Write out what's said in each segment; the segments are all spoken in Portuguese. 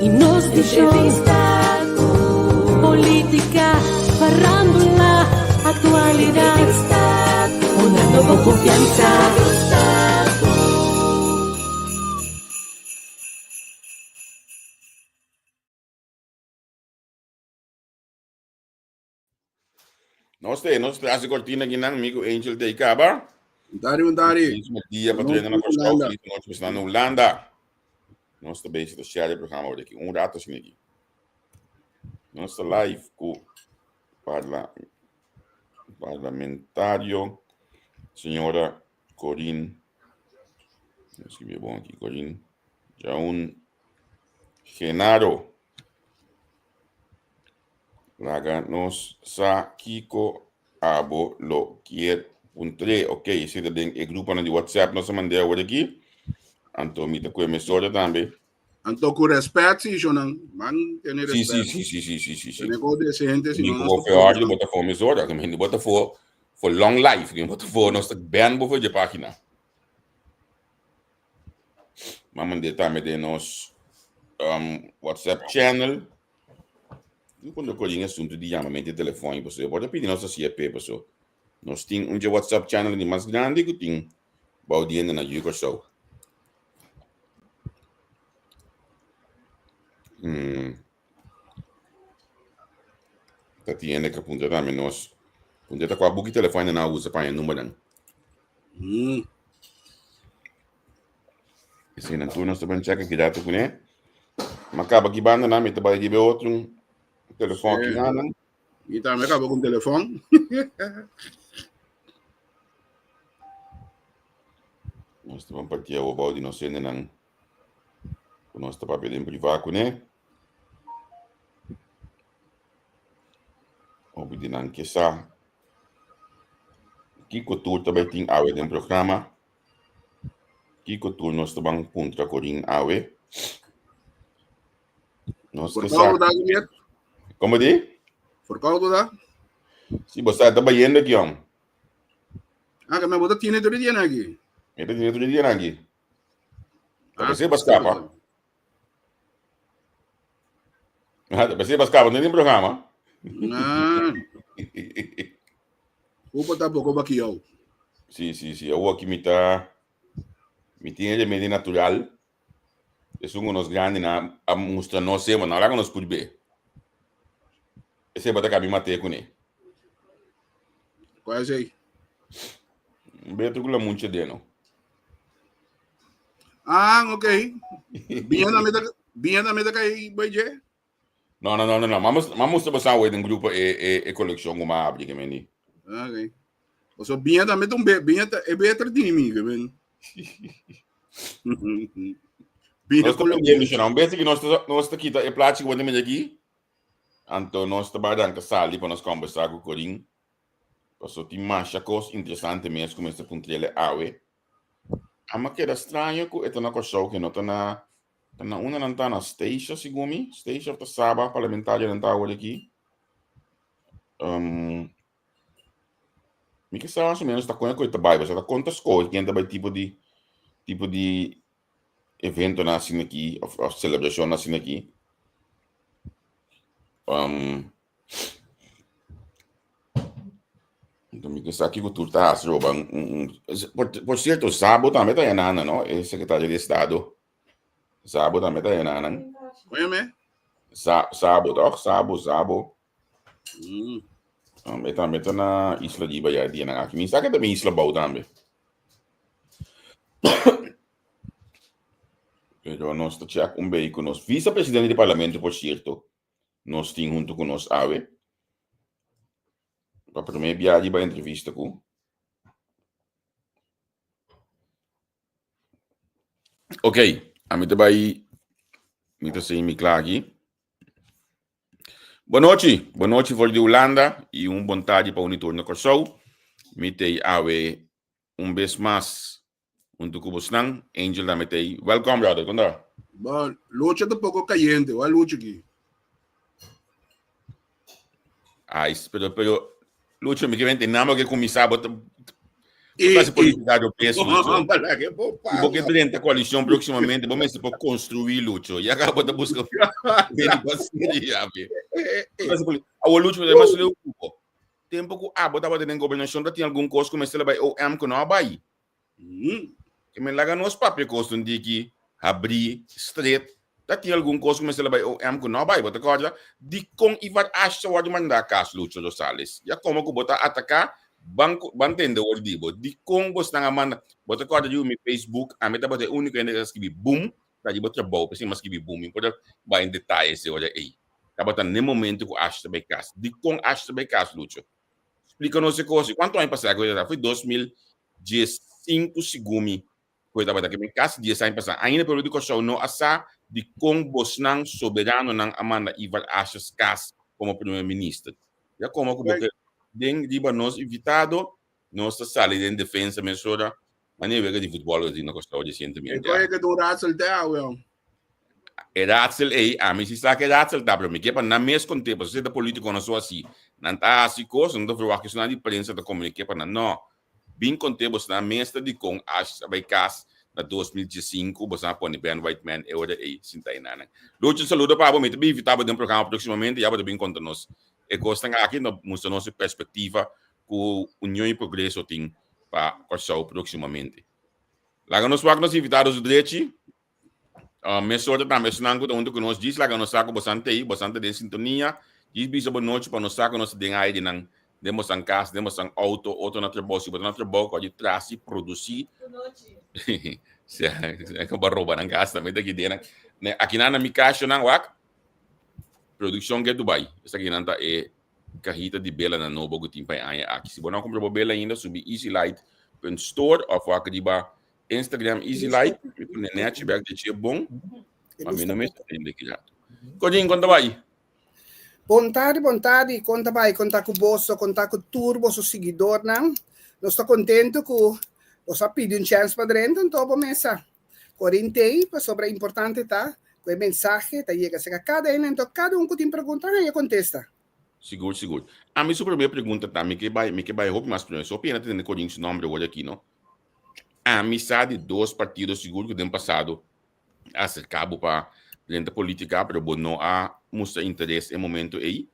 y nos entrevista, política, farándula, actualidad, una nueva confianza. Nós hace cortina aqui, amigo Angel de Icaba. Dari. Dia para treinar na Costa Rica, nós estamos na Holanda. Nós também estamos cheio de programa hoje aqui, rato assim aqui. Nós estamos live com parlamentário, senhora Corinne, vou escrever bom aqui, Corinne Jaun Genaro. Laga nos sa Kiko abo lo kier puntre. Ok, esse é o grupo de WhatsApp nós mandei agora aqui. Anto mita com a emissora também. Anto com respeito, sim, Jonan. Man, tem respeito. Sim. Negócio desse gente, se não vou fazer de botar fome emissora, que me botar for long life, que botar for nós bem boa de página. Mas mandei também de nos WhatsApp channel. Quando eu colhi assunto de chamamento de telefone, você pode pedir nossa CEP, pessoal. Nós temos WhatsApp channel de mais grande que tem baldiendo na Yugo Show. Tá tiene que apuntar também nós. Apuntar com a book telefone na usa para o número. Esse não turno nós também checa que dá tu né. Mas acaba que banda na meta para de outro telefone que nada. E também acabou com o telefone. Nós estamos partir o balde não sendo não. Nós estamos pedindo privado né. Obedinan que sa. Kiko tour também tem awe no programa. Kiko tour nós estamos contra Corinne awe. Nós que sa. Como de? Por causa da? Se você está trabalhando aqui, homem. Ah, que me botou tiene todo dia aqui. Ele tem todo dia aqui. Você vai escapar. Você vai escapar, não tem programa. Opa, tá pouco aqui, ó. Sim. Eu aqui me tem elemento natural. É nos grandes na a mostrar nós ser, mas não lá que nós pode ver. Esse bota cabe mate com ele. Quase aí. Beto com la muito deno. Ah, ok. Binha na meta cai, boije. Não. Vamos passar o em grupo e coleção como abre que meni. Ok. Você binha da meta binha é better de mim, que ben. Binha colocou. Não, beto que nós aqui tá é plástico quando me aqui. Então nós trabalhamos com sali para nós conversar com o Corinne. Passou tem mais coisas interessantes mesmo como esse ponto dele awe. Ama que era estranho que é na coisa que não tá na uma não tá na station segundo station da Saba parlamentar não tá agora aqui. Me que sabe mais ou menos tá com a coisa vai, você tá quantas coisas que ainda vai tipo de evento na assim aqui, ou celebração na assim aqui. Então, me que sabe que o tudo tá roubando por certo, sábado também tá enana, não? É secretário de Estado. Sábado também tá enana. Oi, me? Sábado. Também tá na Isla de Bahia, dia na aqui. Me sabe que também Isla Bau também. Pero nós está check veículo, nós vice-presidente do parlamento, por certo, nós tem junto com nós ave. Para primeira viagem para entrevista com. Ok, a mim também me tá sem me claro aqui. Boa noite, vou de Holanda e bom tarde para o monitor no Corsou. Me tem ave vez mais junto com você, Angel da me tem. Welcome, brother, quando? Bom, luta tá pouco caliente, vai luta aqui. Pero lucha me que nada que começar Quase política do peso, Lucho. Que bom, E porque durante a coalição, proximamente, vamos se por construir, Lucho. E acaba de buscar bem parceria, o Lucho, mas o Lucho, tempo que a bota na governação, da tinha algum custo, mas ele vai o M que não vai. Que me laga nos papéis custam de que abrir straight, da tinha algum custo, mas ele vai o M que não vai. Bota coisa de com Ivan Ashton o mandar caso Lucho Rosales. Já como que bota atacar banco bantende o dibo di com bota na manda bota coisa de meu Facebook a meta bota único ainda que boom da de bota bom assim mas que boom pode vai em detalhes se olha aí tá bota no momento que Ashton vai caso de com Ashton vai caso Lucho explica-nos coisa quanto ano passado foi 2015 segundo coisa bota que me caso 10 anos passado ainda pelo que show não assa de com bosnang soberano nang Amanda Ivan Ashton caso como primeiro-ministro já como que den riba nós evitado nossa sala de defesa mesura maneira de futebol assim não gostava de sentimento então é que do Ratzel da well é Ratzel aí a mim se sabe que Ratzel dá para mim que para na mês com tempo se da político não só assim não tá assim coisa não dá que isso de imprensa da comunicar para não bem com tempo na mês de com acho vai cas na 2015 você põe Ben Whiteman é hora aí sinta aí nada Lúcio saludo para você bem evitado de programa proximamente já vai bem conta nós e gostam aqui mostra nossa perspectiva que União e Progresso tem para o proximamente. Lá nos vamos invitados do direito, mesora também mencionando onde que nós diz lá que nós saco bastante de sintonia, diz bisa boa noite para nós saco nós tem aí de não demos em casa, demos em auto na trabalho, se botar na trabalho pode trazer produzir. Boa noite. Se é que roubar na casa também daqui dentro, aqui na minha caixa não wak produção que é Dubai. Essa aqui não é carrita de bela na nova que tem para aqui. Se você não comprou bela ainda, subir easylight.store ou for aqui ba Instagram easylight, na net, vai ter bom. Mas não me entende que já. Codinho, conta vai. Vontade, conta vai, conta com o bolso, conta com o turbo, seu seguidor, não? Nós estou contente com você pedir chance para dentro, então vamos começar. Corintei, sobre importante, tá? O mensagem tá chega a cada um, então cada um que tem pergunta, aí contesta. Seguro. A minha primeira pergunta também que vai roubar mais primeiro. Só pena ter Corinthians nome hoje aqui, não? A amizade de dois partidos seguro que tem passado a ser cabo para dentro da política, pero não há muito interesse em momento aí.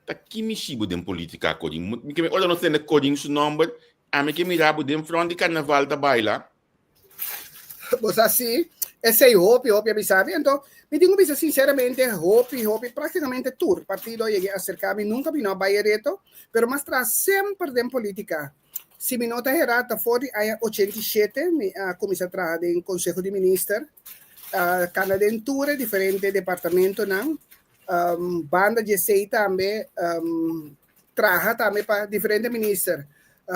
Tá que me chibo de política Corinthians. Olha nós temos Corinthians nome, a mim que me rabo de front de carnaval da baila. Você assim, esse é Hope, sabe? Então, me digo sinceramente, Hope, praticamente todo partido llega a acercar-me, nunca vi no Bayereto, pero mas traz sempre de política. Se me nota errada, foi em 87, comecei a trabalhar em Conselho de Ministros, candidatura, diferente departamento, não? Banda de sei também, trabalha também para diferentes ministros.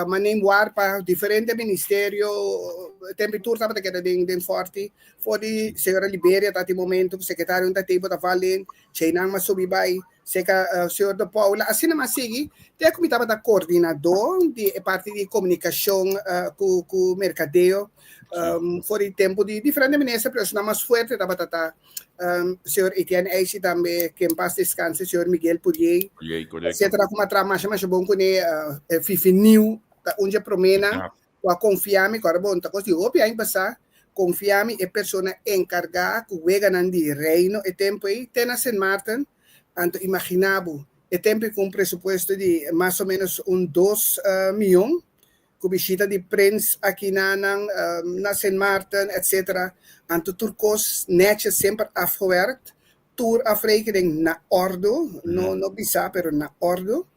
Manemboar para diferentes ministérios, temperatura estava daquela de forte, foi de senhora Libéria, até o momento, o secretário da tempo da Valen, Cheinang Masubibai, o senhor da Paula, assim não sigue, tem como estava da coordenador de parte de comunicação com o mercadeio, foi de tempo de diferentes ministros, mas não mais forte, estava o senhor Etienne Eisi também, que em paz descanse, o senhor Miguel Purier, etc. Como a trama mais bom que é Fifi New, onde promena, a confiar-me, agora bom, tá coisa de óbvio aí passar, confiar-me é pessoa encarregada que juega no reino, e tempo aí, tem a St. Martin, então imaginavo, é tempo com um pressuposto de mais ou menos 2 milhões, com visita de prince aqui na St. Martin, etc. Então, turcos, net sempre afgewerkt, tour afrekening na ordo, não bisa, pero na ordo.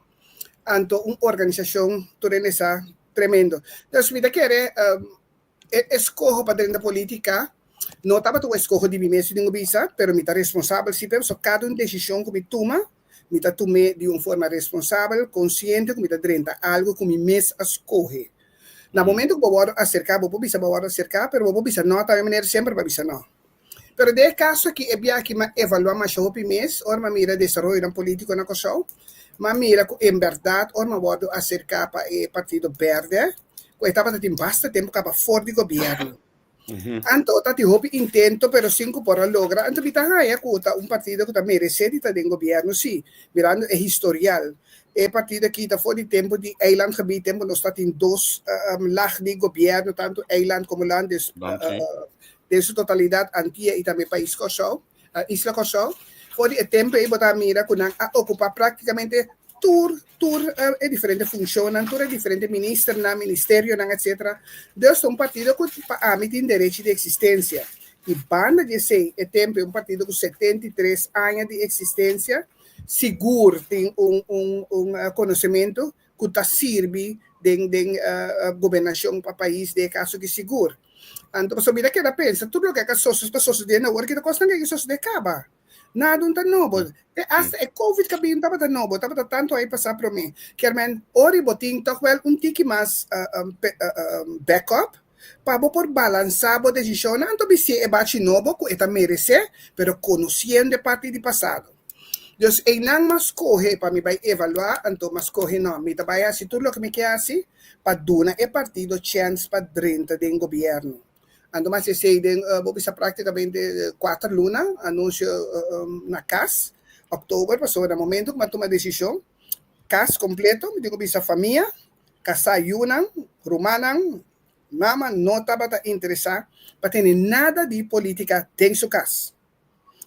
Então, uma organização turenesa tremendo. Então, se me quer escorro para dentro da política, não estava tu escorro de mim mesmo, não bisa, pero me está responsável, se so cada uma decisão que me toma, me está tomando de uma forma responsável, consciente, que me está dentro algo que me mesmo escorre. No momento que vou acercar, vou bisa acercar, pero vou bisa não, também maneira sempre vai bisa não. Pero de caso que é bem que me evaluar mais o mês, ou me mira desenvolvimento político na coisa, mas mira que em verdade, ou me vou acercar para o Partido Verde, que estava tendo bastante tempo para fora do governo. Então, tá hope intento, pero 5 por logra. Então, me tá aí, um partido que tá merece estar em governo, sim, mirando é historial. é partido aqui está fora de tempo de eilandgebied, tempo nós está em dois lados de governo, tanto eiland como land, de sua totalidade, Antilha e também país Cochou, Isla Cochou. Fora de tempo aí botar mira que não ocupa praticamente tur é diferente funciona, tur é diferente ministro, na ministério, etc. Deus é um partido que tem direito de existência. E banda de sei, é tempo um partido com 73 anos de existência, seguro tem conhecimento que está serve de governação para o país de caso que seguro. Então, você mira que ela pensa, tudo o que as pessoas de agora que custa que as de acaba. Nada não tá novo. Hasta COVID que bem estava tá novo, estava tanto aí passar para mim. Que man, ori boting toch wel tiki mais backup para por balançar a decisão. Não tô bem é bate novo que eta merece, pero conhecendo de parte de passado. Então, ei não mas corre para me vai evaluar, então mas corre não. Me vai assim tudo o que me quer assim para dar é partido chance para dentro do governo. Ando mas sei vou bisa praticamente 4 lunas anúncio na CAS outubro passou no momento que toma decisão CAS completo me digo bisa família casa yunan rumanan mama não estava interessada para ter nada de política tem sua CAS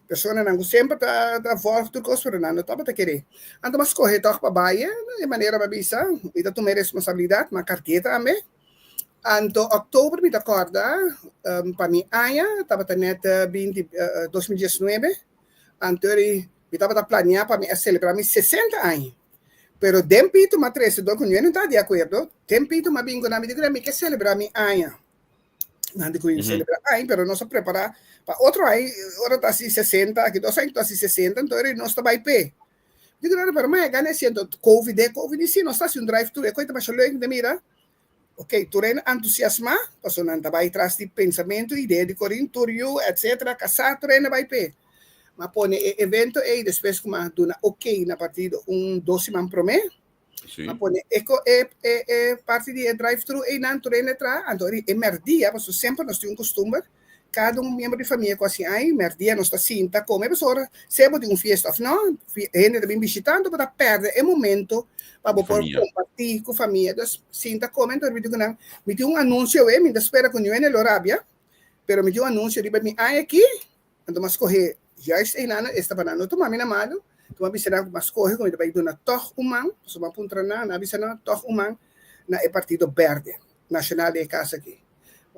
pessoa não sempre tá volta coisa para não estava querer ando mas correr toque para baia de maneira para bisa e da tomar responsabilidade uma carteira também. Anto outubro me acorda para mim aia estava net 2019 anterior me estava planeando para me celebrar mis 60 anos pero dempito matrese do kunyo não está de acordo dempito ma bingo na me digo me que celebrar mi aia não digo celebrar aia pero não se prepara para outro aí ora tá assim 60 aqui 2 anos tá assim 60 então ele não está vai pé digo não para mim ganha sendo covid sim não está assim drive thru é coisa mais legal de mira. Ok, tu ren entusiasma, paso não vai atrás de pensamento, ideia de corinturio, etc. Casar, tu ren vai pé. Mas pone evento e depois como duna ok na partido 12 man pro me. Mas pone parte de drive-thru e não tu ren entra, então é merdia, paso sempre nós temos costume, cada membro de família quase aí, merdia nós está cinta, come, paso sempre de festa of não, gente também visitando para perder o momento para poder compartilhar com a família. Então, sinta como, então, me deu anúncio, me espera com eu em Lorabia, pero me deu anúncio, digo, me aqui, então, mas correr, já está banana, toma minha mão, toma bisena, mas correr, como vai dar na toh humano, só puntra na bisena toh humano, na partido verde, nacional de casa aqui.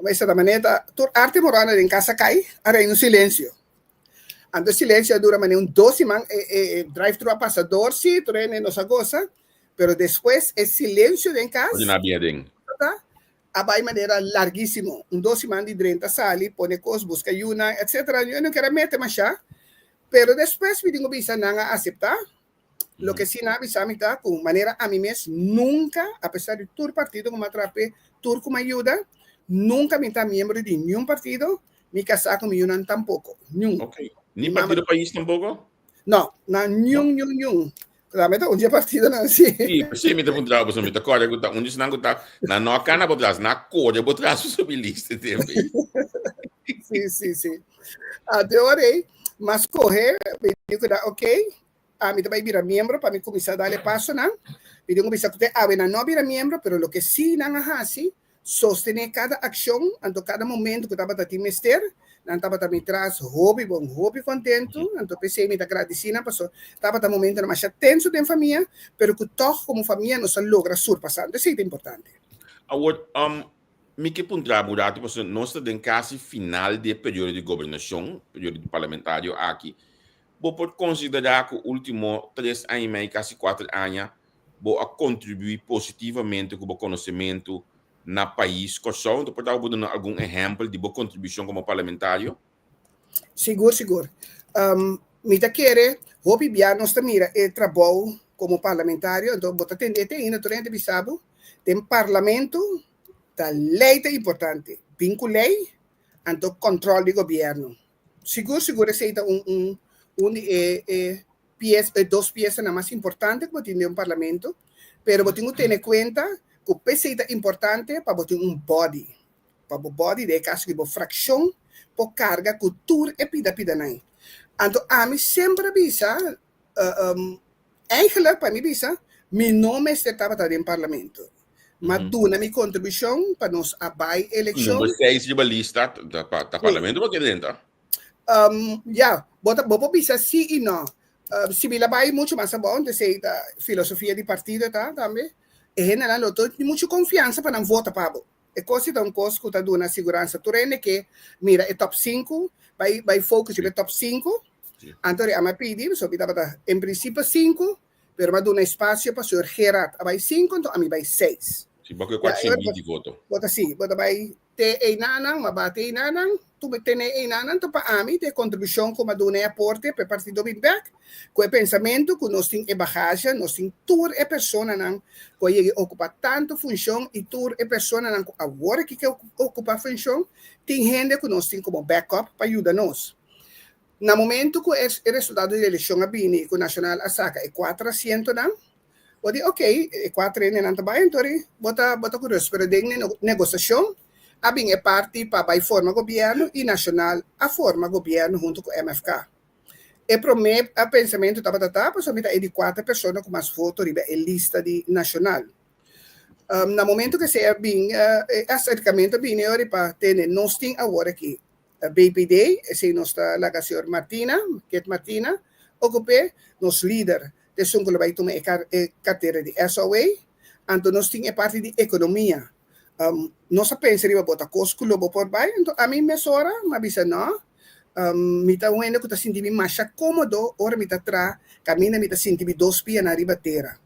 Mas da maneira, tur arte morana em casa cai, aí no silêncio. Ando silêncio dura maneira 12 man, drive-thru a passador, sim, treine nos agosta, pero depois é silêncio em casa. Tá? A maneira larguíssimo, 12 man de 30 sali, põe coisas, busca yuna, etc. Eu não quero meter mais já, pero depois me digo bisa não aceitar. Lo que sim na bisa me tá com maneira a mim mesmo nunca, apesar de todo partido como atrape, tudo como ajuda, nunca me tá membro de nenhum partido, me casar com Yunan tampouco. Ok. Nem partido país tampouco? Não, nenhum. Realmente, um dia partido não assim. Sim, me perguntava, você me acorda, onde se não está, na nossa cana, por trás, na cor, eu vou trás sobre lista também. Sim. Adorei, mas correr, me digo, ok, me também vira membro, para me começar a dar passo, não? Me digo, não vira membro, pero lo que sim, não é assim, sostener cada ação, então cada momento que estava a te mester, não estava também traz hobby contento, então pensei me agradecida, passou estava no momento mais tenso da família, pero que toch como família nós logra surpassar, isso é importante. Agora, me que ponto burato, porque nós estamos em quase final do período de governação, período parlamentário aqui, vou pode considerar que o último 3 anos e meio, quase 4 anos, vou contribuir positivamente com o conhecimento na país, então pode dar algum exemplo de boa contribuição como parlamentário? Seguro. Me da querer, vou biar nós mira trabalho como parlamentário, então vou atender ainda durante o sábado, tem parlamento, da lei é importante, vinculei, então controle do governo. Seguro seita duas peças mais importantes que tem um parlamento, pero vou ter que ter em conta que o PC é importante para botar body. Para o body, de caso que fração, por carga, cultura e pida. Então, a mim sempre avisa, eigenlijk para mim avisa, Mi nome estava em parlamento. Mas duna minha contribuição para nós abai eleição. Você é de lista da parlamento porque dentro. Vou pensar sim e não. Se me vai muito mais bom, de ser da filosofia de partido, tá, também. E general, eu tenho muita confiança para não votar para você. É coisa tão coisa que está dando segurança. Tu rende que, mira, é top 5, vai focus no top 5. Então, a minha pedido, só estava em princípio 5, mas vai dar espaço para o senhor Gerard. Vai 5, então a mim vai 6. Sim, porque 400 de voto. Bota assim, bota vai ter einanang, mabate einanang, tu tem einanang, tu para a mim, ter contribuição como a dona aporte para o partido Bidback, com o pensamento que nós temos bagagem, nós temos tour e persona que ele ocupa tanto função e tour e persona que agora que ocupa função, tem gente que nós temos como backup para ajudar-nos. No momento que o resultado da eleição a Bini, que o Nacional a saca é 400 eu digo, ok, 4 anos não está então bota curioso, pero tem negociação, a bem é parte para a forma governo e nacional a forma governo junto com o MFK. E para mim, o pensamento estava somente é de 4 pessoas com mais votos em lista de nacional. No momento que se é bem, acercamento bem, para ter, nós temos agora aqui, BPD, esse é nossa a senhora Martina, Kate Martina, ocupé nos líder. De que vai tomar carteira de SOA, então nós temos parte de economia. Nós pensamos que botar costo lobo por baixo, então a mim me sora, mas disse não, me está vendo que está sentindo mais cômodo, ora me está atrás, caminha me está sentindo 2 pés na ribateira.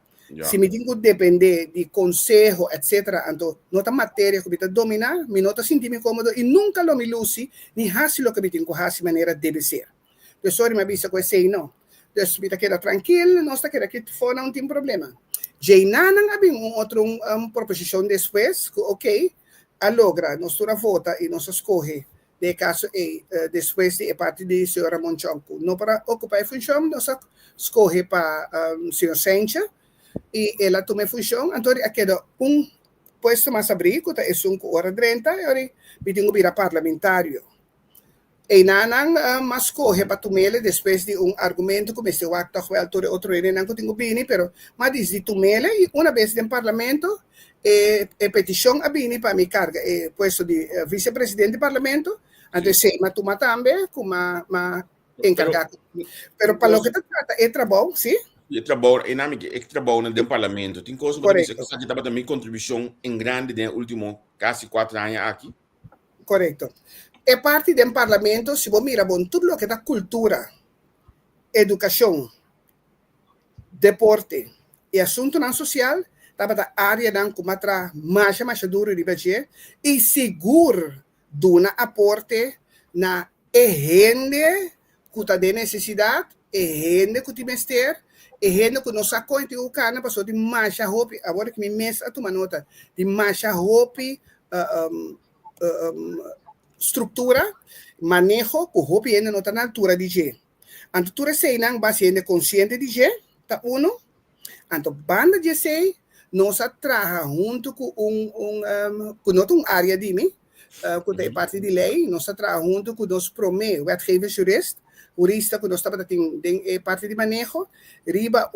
Se me tenho que depender de conselho, etc., então não está matéria que me está dominar, me não está sentindo cômodo e nunca lo me luci, nem faço o que me tenho que fazer de maneira deve ser. Pessoal me avisa que eu sei não. Dus kita queda tranquilo, nós está queda que fora não tem problema. Já não havia outra proposição depois, que ok, a logra, nós toda vota e nós escolhe, de caso depois de parte de senhora Monchonco. Não para ocupar a função, nós escolhe para senhor Sencha, e ela toma a função, então queda posto mais abrigo, é 5 horas 30, e agora me tenho que virar parlamentário. E nanang mas corre para tomele depois de argumento como este acto well outro ele não tenho bini pero mas diz de tomele e uma vez no parlamento petição a bini para me carga puesto de vice-presidente do parlamento antes sei mas toma também como encargado pero para lo que trata é trabalho sim E trabalho no parlamento tem coisa que você que estava também contribuição em grande nos últimos quase 4 anos aqui correto. É parte do parlamento, se você mira bom, tudo o que é cultura, educação, deporte e assunto não social, estava da área não como atra mais duro de baixo e seguro duna aporte na gente que está de necessidade, gente que tem mestre, gente que não sabe quanto o cana passou de mais roupa, agora que me mesa a tomar nota de mais roupa estrutura, manejo, que o ainda não está na altura de G. Então, tu recém base consciente de G, tá uno. Então, banda de sei, nós trabalha junto com com área de mim, com a parte de lei, nós trabalha junto com os promê, wetgever jurista, que nós estamos em parte de manejo, riba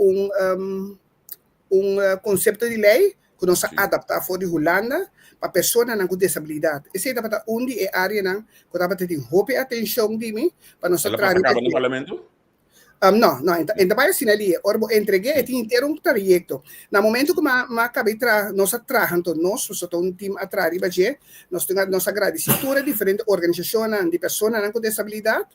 conceito de lei, que nós adaptar fora de Holanda, para pessoas com disabilidade. Esse é a área que estava tendo roupa atenção de mim, para nós trabalhar. no parlamento? Não, ainda vai assim ali. Eu entreguei e tinha inteiro projeto. No momento que eu acabei nós trabalhando, nós somos um time atrás, nós temos nossa agradecida diferentes organizações de pessoas com disabilidade.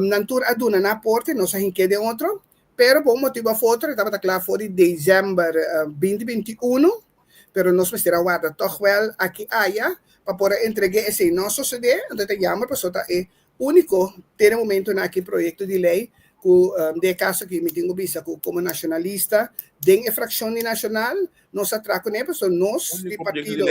Na altura, na aporte, nós temos de outro, pero por motivo de foto, estava claro, foi de dezembro 2021, pero nós precisamos guardar toch wel aqui para poder entregar esse nosso CD, então te chama para pessoa é único ter momento naquele projeto de lei que de caso que me tenho visto como nacionalista de fração de nacional nós atraco né pessoa nós de partido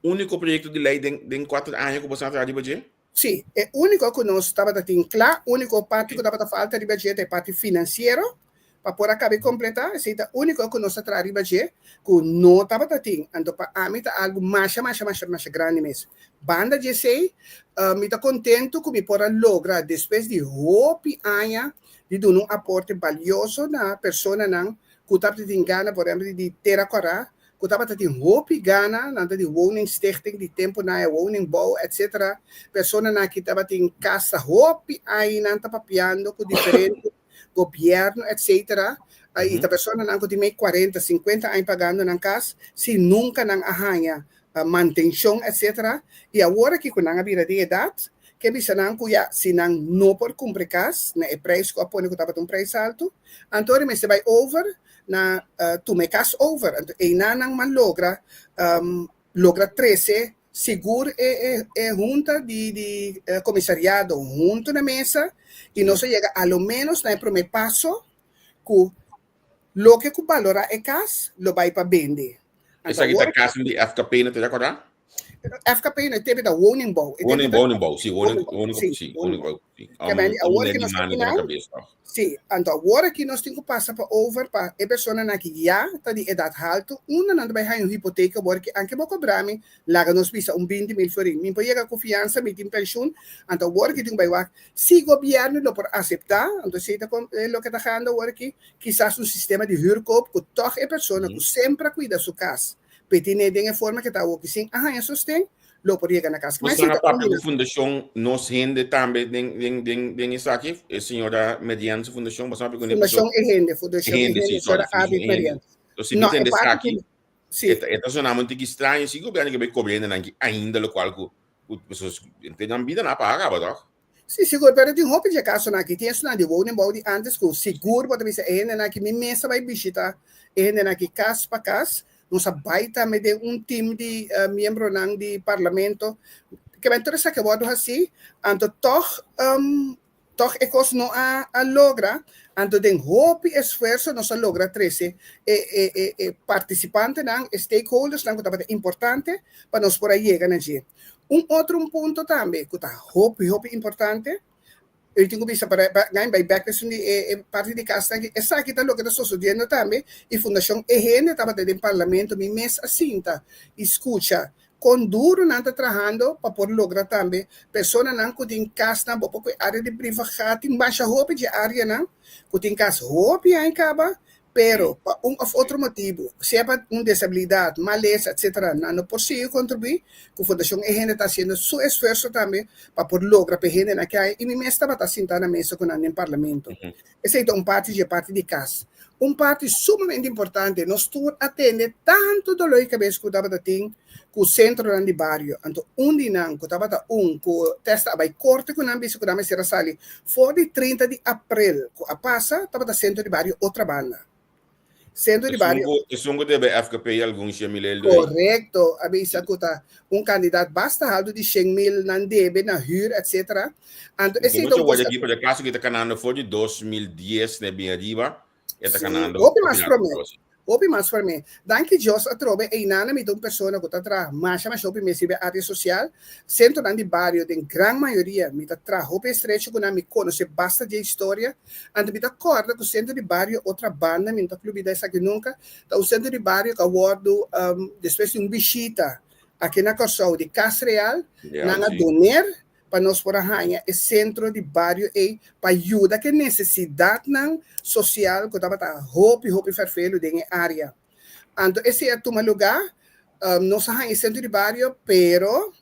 único projeto de lei de 4 anos que você atrás de budget. Sim, é único que nós estava tendo claro, único parte que estava falta de budget é parte financeiro para poder acabar completar, esse é o único que nós trabalhamos que não estava tendo. Então, para mim, é algo mais grande mesmo. Banda de sei, me está contente que me possa lograr, depois de roupa anos, de dar um aporte valioso na pessoa kutap in Ghana, por exemplo, die Terracorá, kutap dat in hopi Ghana, nanta die woningstichting, die tempo na woningbouw, etc. Persona na kita bat in casa hopi ay nanta papiando com diferente governo, etc. Aí a pessoa não tem meio 40, 50 anos pagando na casa, se nunca não arranha manutenção, etc. E agora que quando não vira de idade, que bisa nang kuya sinang no por cumprir cas na e preço ko apone ko dapat um preço alto antori me se vai over na tu me cas over anto e nanang man logra 13 seguro e junta de comissariado junto na mesa e não se chega a lo menos na primeiro passo que lo que valora e cas lo vai para vender. Essa aqui tá casa de FKP na Terracorá? FKP não teve da woningbouw. Woningbouw, sim, woningbouw. Agora que nós temos sim, então agora que nós temos que passar para over para a pessoa na que já está de idade alta, uma não vai ter uma hipoteca, porque anche vou cobrar me, lá nos pisa 20.000 florin, me pode chegar confiança, me tem pensión, então agora que tem vai se o governo não por aceitar, então se está com o que está fazendo agora que quizás um sistema de huurkoop, que toch a pessoa que sempre cuida sua casa. Petine de forma que está o que sim, sustém, lo por llegar na casa. Mas a própria fundação nos rende também den isso aqui, a senhora mediante fundação, mas sabe quando fundação é rende, senhora abre mediante. Então se me entende isso aqui, é sonamente estranho, se o governo que vai cobrando ainda lo qual as pessoas entendem a vida na paga, tá? Sim, seguro, pero tem roupa de casa na que tem isso na de woningbouw de antes com seguro pode ser é na que me mesa vai visitar, é na que casa para casa. Nossa baita me de time de membro ng de parlamento que vai interessar que vado assim anto toch ecos no a logra anto den hope esforço no se logra 13 participante ng stakeholders ng kutapat importante para nos por aí llegar allí outro ponto também que tá hope importante. Eu tenho visto para ganhar back de parte de casa que essa aqui tá lo que está sucedendo também e fundação EGN estava dentro do parlamento me mês assim tá escuta com duro não está trabalhando para por lograr também pessoa não que tem casa não porque área de privacidade tem baixa roupa de área não que tem casa roupa aí acaba pero por outro motivo se é para disabilidade maleza etc não possível contribuir que a fundação EGN está fazendo seu esforço também para por lograr para gente na que e me estava sentado na mesa com o parlamento essa é parte de casa parte sumamente importante nós atende tanto do que cabeça que estava tem que o centro de bairro então não que estava que testa vai corte com a bicho que a será sali for de 30 de abril que a passa estava centro de bairro outra banda centro de bairro. Isso deve FKP alguns 100.000. Correto. Abisa ko ta candidato basta alto de 100.000 não deve na huur, etc. Então esse então hoje aqui para caso que está canando foi de 2010 né bem arriba, está canando. Opi mas para mim. Danke Jos a trobe e nana me dão pessoa que tá tra, mas opi me sibe área social, centro de bairro tem grande maioria me tá tra, opi estrecho com me conhece basta de história, ando me tá corda com o centro de bairro outra banda me tá clube dessa que nunca, tá o centro de bairro que awardo depois de visita aqui na Corsau de Casa Real, nanga doner para nós por arranhar o centro de bairro e para ajudar que necessidade não social que estava hope farfelo de área. Então esse é um lugar nós arranhamos centro de bairro, pero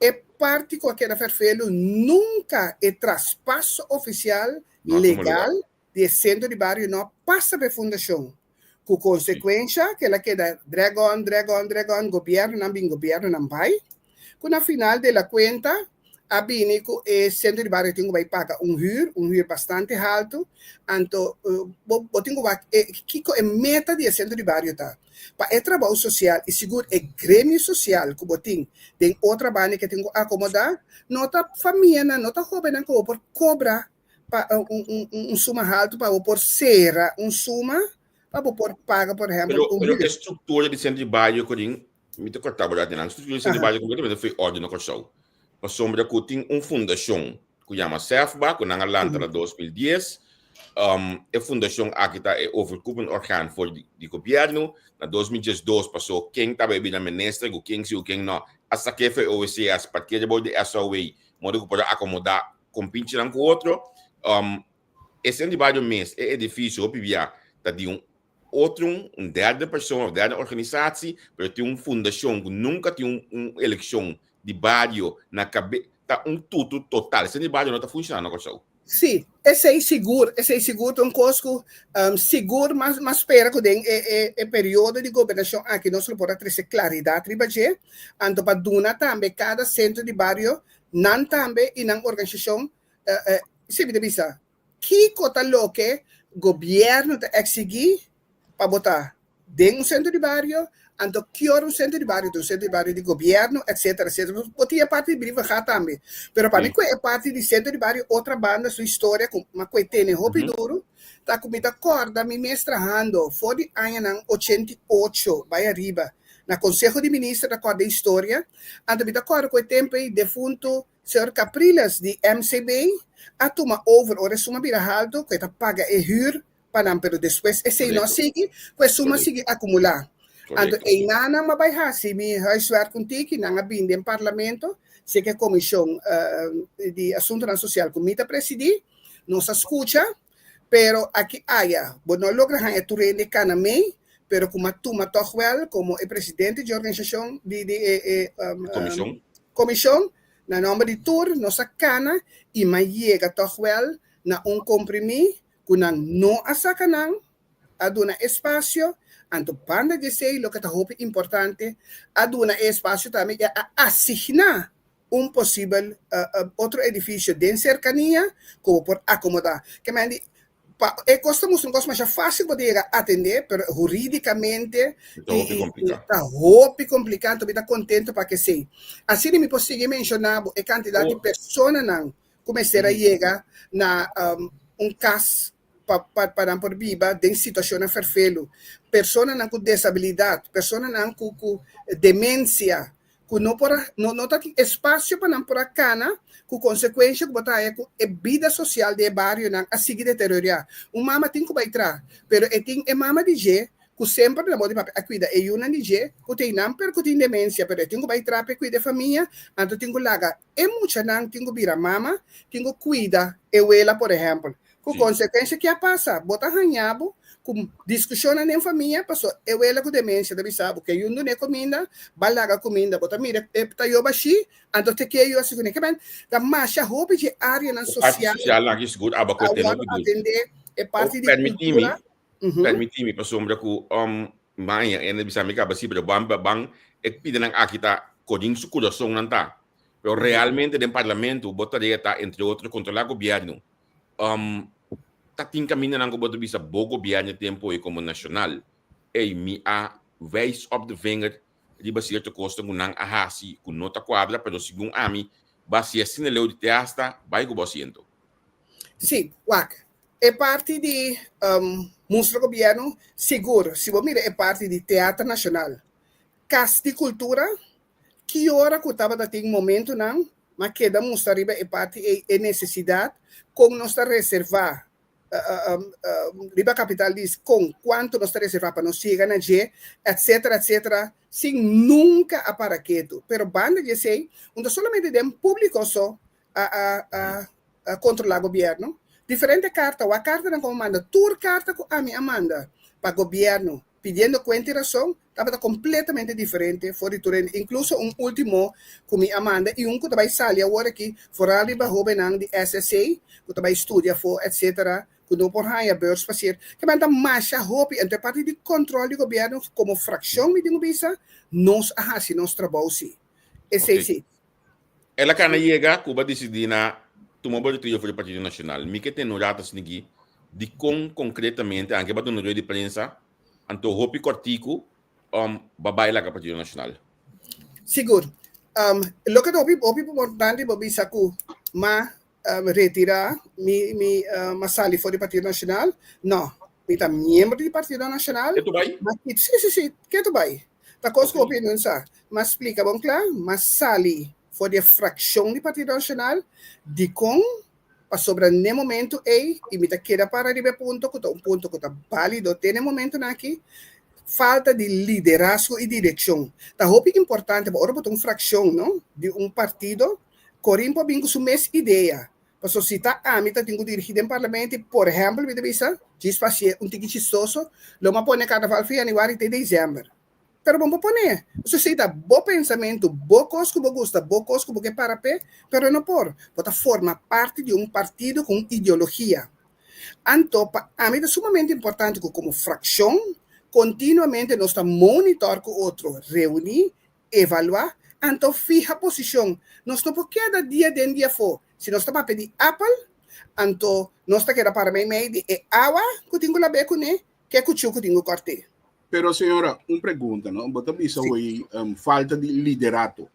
é parte com aquele farfelo nunca é traspasso oficial legal de centro de bairro não passa para fundação. Com consequência que ela queda dragon governo não vai. Com na final da conta a bini ko centro de bairro tinha vai pagar huur bastante alto, então botinho vai kiko é meta de centro de bairro tá. Para trabalho social e seguro é grêmio social que botinho tem outra banda que tenho acomodar, nota família, nota jovem não por cobrar para suma alto para por serra suma para por paga por exemplo. Pero a estrutura de centro de bairro que me te cortava já a estrutura de centro de bairro completamente foi ordem no Corsau. A sombra que tem fundação que chama SEFBA, que na Atlanta 2010. A fundação aqui está overkoepend orgaan voor die governo. Na 2012 passou quem estava bem na ministra, quem se o quem não. Essa que foi o OECS, porque depois de SOE, modo que pode acomodar com pinche com outro. Esse é de vários meses, é difícil, o PBA, tá de outro, derde pessoa, derde organização, mas tem uma fundação que nunca tem uma eleição de barrio na cabeça, tá tudo total. Esse de barrio não está funcionando, não. Sim, esse é seguro, um cosco seguro, mas espera que tem período de governação aqui nós não podemos trazer claridade ribaje, ando para duna também cada centro de barrio, não também e na organização, se me bisa, que cota loque governo te exigir para botar dentro centro de barrio, ando que um centro de barrio de governo, etc. Porque é parte de briva já também. Pero para mim, é parte de centro de barrio, outra banda, sua história, mas que tem roupa duro, tá comigo acorda, me mestrando, foi de ano 88, vai arriba, na Conselho de Ministros da Corda de História, ando me acorda com o tempo defunto, Sr. Capriles, de MCB, a tomar over, ora suma vira alto, que tá paga e huur, para não, pero depois, esse não sigue, pues suma sigue acumular. Ando e nana mabayhasi mi huiswerk contigo na binde em parlamento se que a comissão de assunto social comita presidi nos escucha pero aqui haya no logra han eturende kana mei pero como tuma toch wel como o presidente de organização de comissão na nome de tour nos cana e mas chega toch wel na compromisso kunang no asakanang aduna espaço anto panda de sei lo que está muito importante aduna espaço também a assignar possível outro edifício de cercania como por acomodar que me custa muito mais fácil poder atender pero juridicamente está muito complicado estou muito contente para que sei assim me posso mencionar a quantidade de pessoas não começar a chegar na caso para por viva de situação ferfelo pessoas com desabilidade pessoas com demência que não tem espaço para não por cana com consequência que botar a vida social de bairro não a seguir deteriorar mama tem que vai entrar pero tem mama de je que sempre na moda para cuidar e uma de je que tem não per que tem demência pero tem que vai entrar para cuidar família então tem que laga é muita não tem que virar mama tem que cuidar ela por exemplo com consequência que passa, bota ranhabo, com discussão na família, passou, ela com demência, deve saber, que eu não é comida, balaga comida, bota mira, tá eu baixi, ando te que eu assim, que bem, da marcha roupa de área na social, lá que seguro, aba com atender é parte de cultura. Permite-me, para sombra que manhã, ainda bisa me acaba se bang, é pedir nang akita, coding su coração não tá, pero realmente no parlamento, botaria tá entre outros controlar o governo, tating kami na lang ko ba bisa bogo biyan niya tempo como nacional mi a vez op de vinger di ba siya to costa nang ahasi kun nota quadra pero sigung ami ba siya sineleu de teasta vai ko ba siento sim wak é parte de nosso governo seguro se você mira é parte de teatro nacional cas de cultura que hora que estava dating momento não mas que da mostrar é parte é necessidade com nossa reservar riba capital diz com quanto nós reservar para nós chegar na G, etc, sem nunca aparaqueto. Pero banda de sei, onde solamente dem público só a controlar o governo. Diferente carta, a carta não comanda, tur carta que a minha manda para o governo, pedindo conta e razão, estava completamente diferente. Foi incluso último que me amanda e que também sali agora aqui fora ali para o de SSA, que também estuda for, etc. Quando por aí a beurs passear, que manda mais a roupa entre parte de controle do governo como fração me digo bisa, nós ahasi nós trabalho sim. Esse sim. Ela kana chega Cuba decidir na tomar o trio do Partido Nacional. Me que tem no datas nigi de concretamente anche ba no de prensa anto roupa cortico babai lá Partido Nacional. Seguro. Lo que opi importante bisa ku ma retirar me sali fora do Partido Nacional não me tá membro do Partido Nacional que tu vai sim que tu vai tá coisa que opinião sa mas explica bom claro mas sali fora da fração do Partido Nacional de com para sobre no momento e me tá queda para arribar ponto que tá válido tem momento aqui falta de liderazgo e direção tá roupa importante para botar fração não de partido corimpo bingo su mesma ideia Paso si ta amita tengo dirigido en parlamento, por ejemplo, me divisa, gispacie un tiki chistoso, lo ma pone carnaval fi januari te dezembro. Pero vamos poner, so si ta bo pensamento, bo cos que bo gusta, bo cos que bo que para pé, pero no por, bota forma parte de un partido con ideología. Anto, a mí es sumamente importante que como fracción, continuamente nos está monitor con otro, reunir, evaluar, anto fija posición. Nos no puede cada día de día fo. Si nos está para pedir Apple, anto nos está queda para mí de agua que tengo la beca que escucho que tengo corte. Pero, senhora, uma pergunta, não? Você pensa hoje falta de liderato.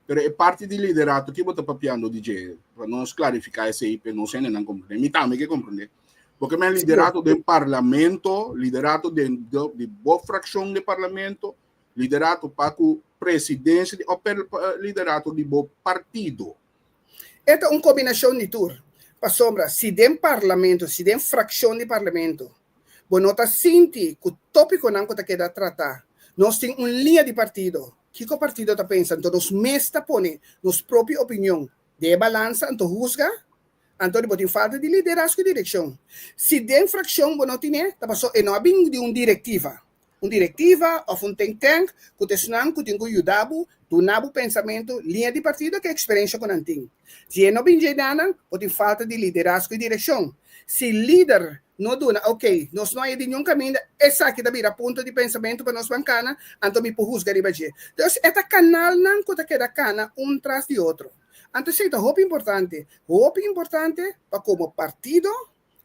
Pero é parte de liderato que você está papiando, DJ, para nós clarificar isso aí, para não ser nem compreender. Me também que compreender. Porque é liderato do parlamento, liderato de boa fração do parlamento, liderato para o presidente, ou liderato de bom partido. Esta é uma combinação de tudo. Para sombra, se tem parlamento, se tem fração de parlamento, bueno, nós senti que o tópico não que queda tratar. Nós temos uma linha de partido. Que o partido está pensando? Então, nós mesmo põe nossa própria opinião de balança, então juzga, então tem falta de liderazgo e direção. Se tem fração, bueno, tem, tá passou, e não há bem de uma diretiva ou um think tank, que te senão que tem que ajudar, do nabo pensamento, linha de partido, que é a experiência que não tem. Se não bem de nada, tem falta de liderazgo e direção. Se líder não duna, ok, nós não é de nenhum caminho, essa aqui também é ponto de pensamento para nós bancana, então me por juzgar e baixar. Então, esse canal não que queda cana um tras de outro. Então, isso é muito importante. Muito importante para como partido,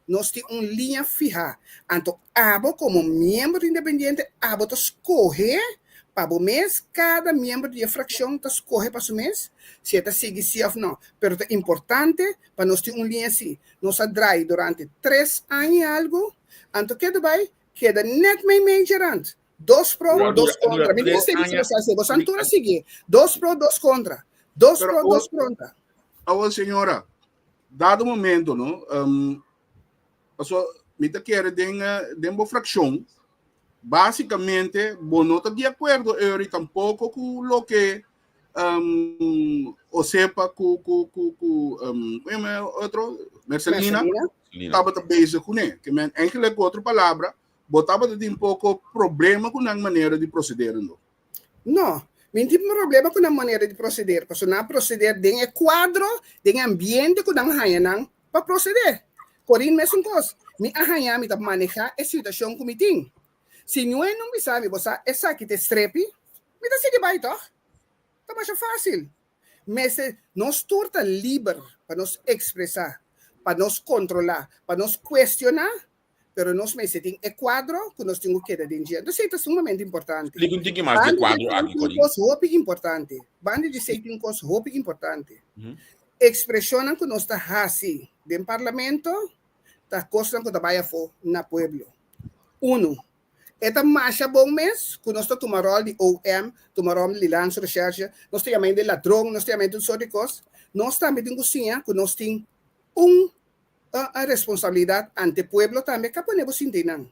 nós temos uma linha fija. Então, abo como membro independente, abo to escolher para o mês, cada membro de fração to escolher para o mês, se está seguir se ou não. Mas é importante para nós ter uma linha assim. Nós atrai durante 3 anos e algo, então queda net meio gerante. 2 pró, 2 contra. Me diz se você não seguir. 2 pró, 2 contra. 2 pró, 2 contra. Agora, senhora, dado o momento, não? Me quer de uma fração. Basicamente, não está de acordo, eu tampouco com o que o sepa com outro, Marcelina, estava também com ele, que é que outra palavra, botava de um pouco problema com a maneira de proceder. Não, não tem problema com a maneira de proceder, porque não proceder tem quadro, tem ambiente que não há para proceder. Por isso, mesmo coisa, me arranhar, me manejar a situação que me tem. Se não me sabe, você essa aqui te strepe, me dá seguir vai, tá? Tá mais fácil. Mas nós torta livre para nos expressar, para nos controlar, para nos questionar, pero nós me tem quadro que nós temos que dar dentro. Então, isso é sumamente importante. Explica um pouquinho mais de quadro aqui, coisa importante. Bande de ser uma coisa importante. Expressão que nós está assim, dentro do parlamento, está coisa que trabalha na pueblo. 1. Esta marcha bom mês, que nós temos uma rol de OM, uma rol de lança recherche, nós temos também de ladrão, nós temos também de sorte de coisas, nós também temos que nós temos a responsabilidade ante o povo também, que podemos entender.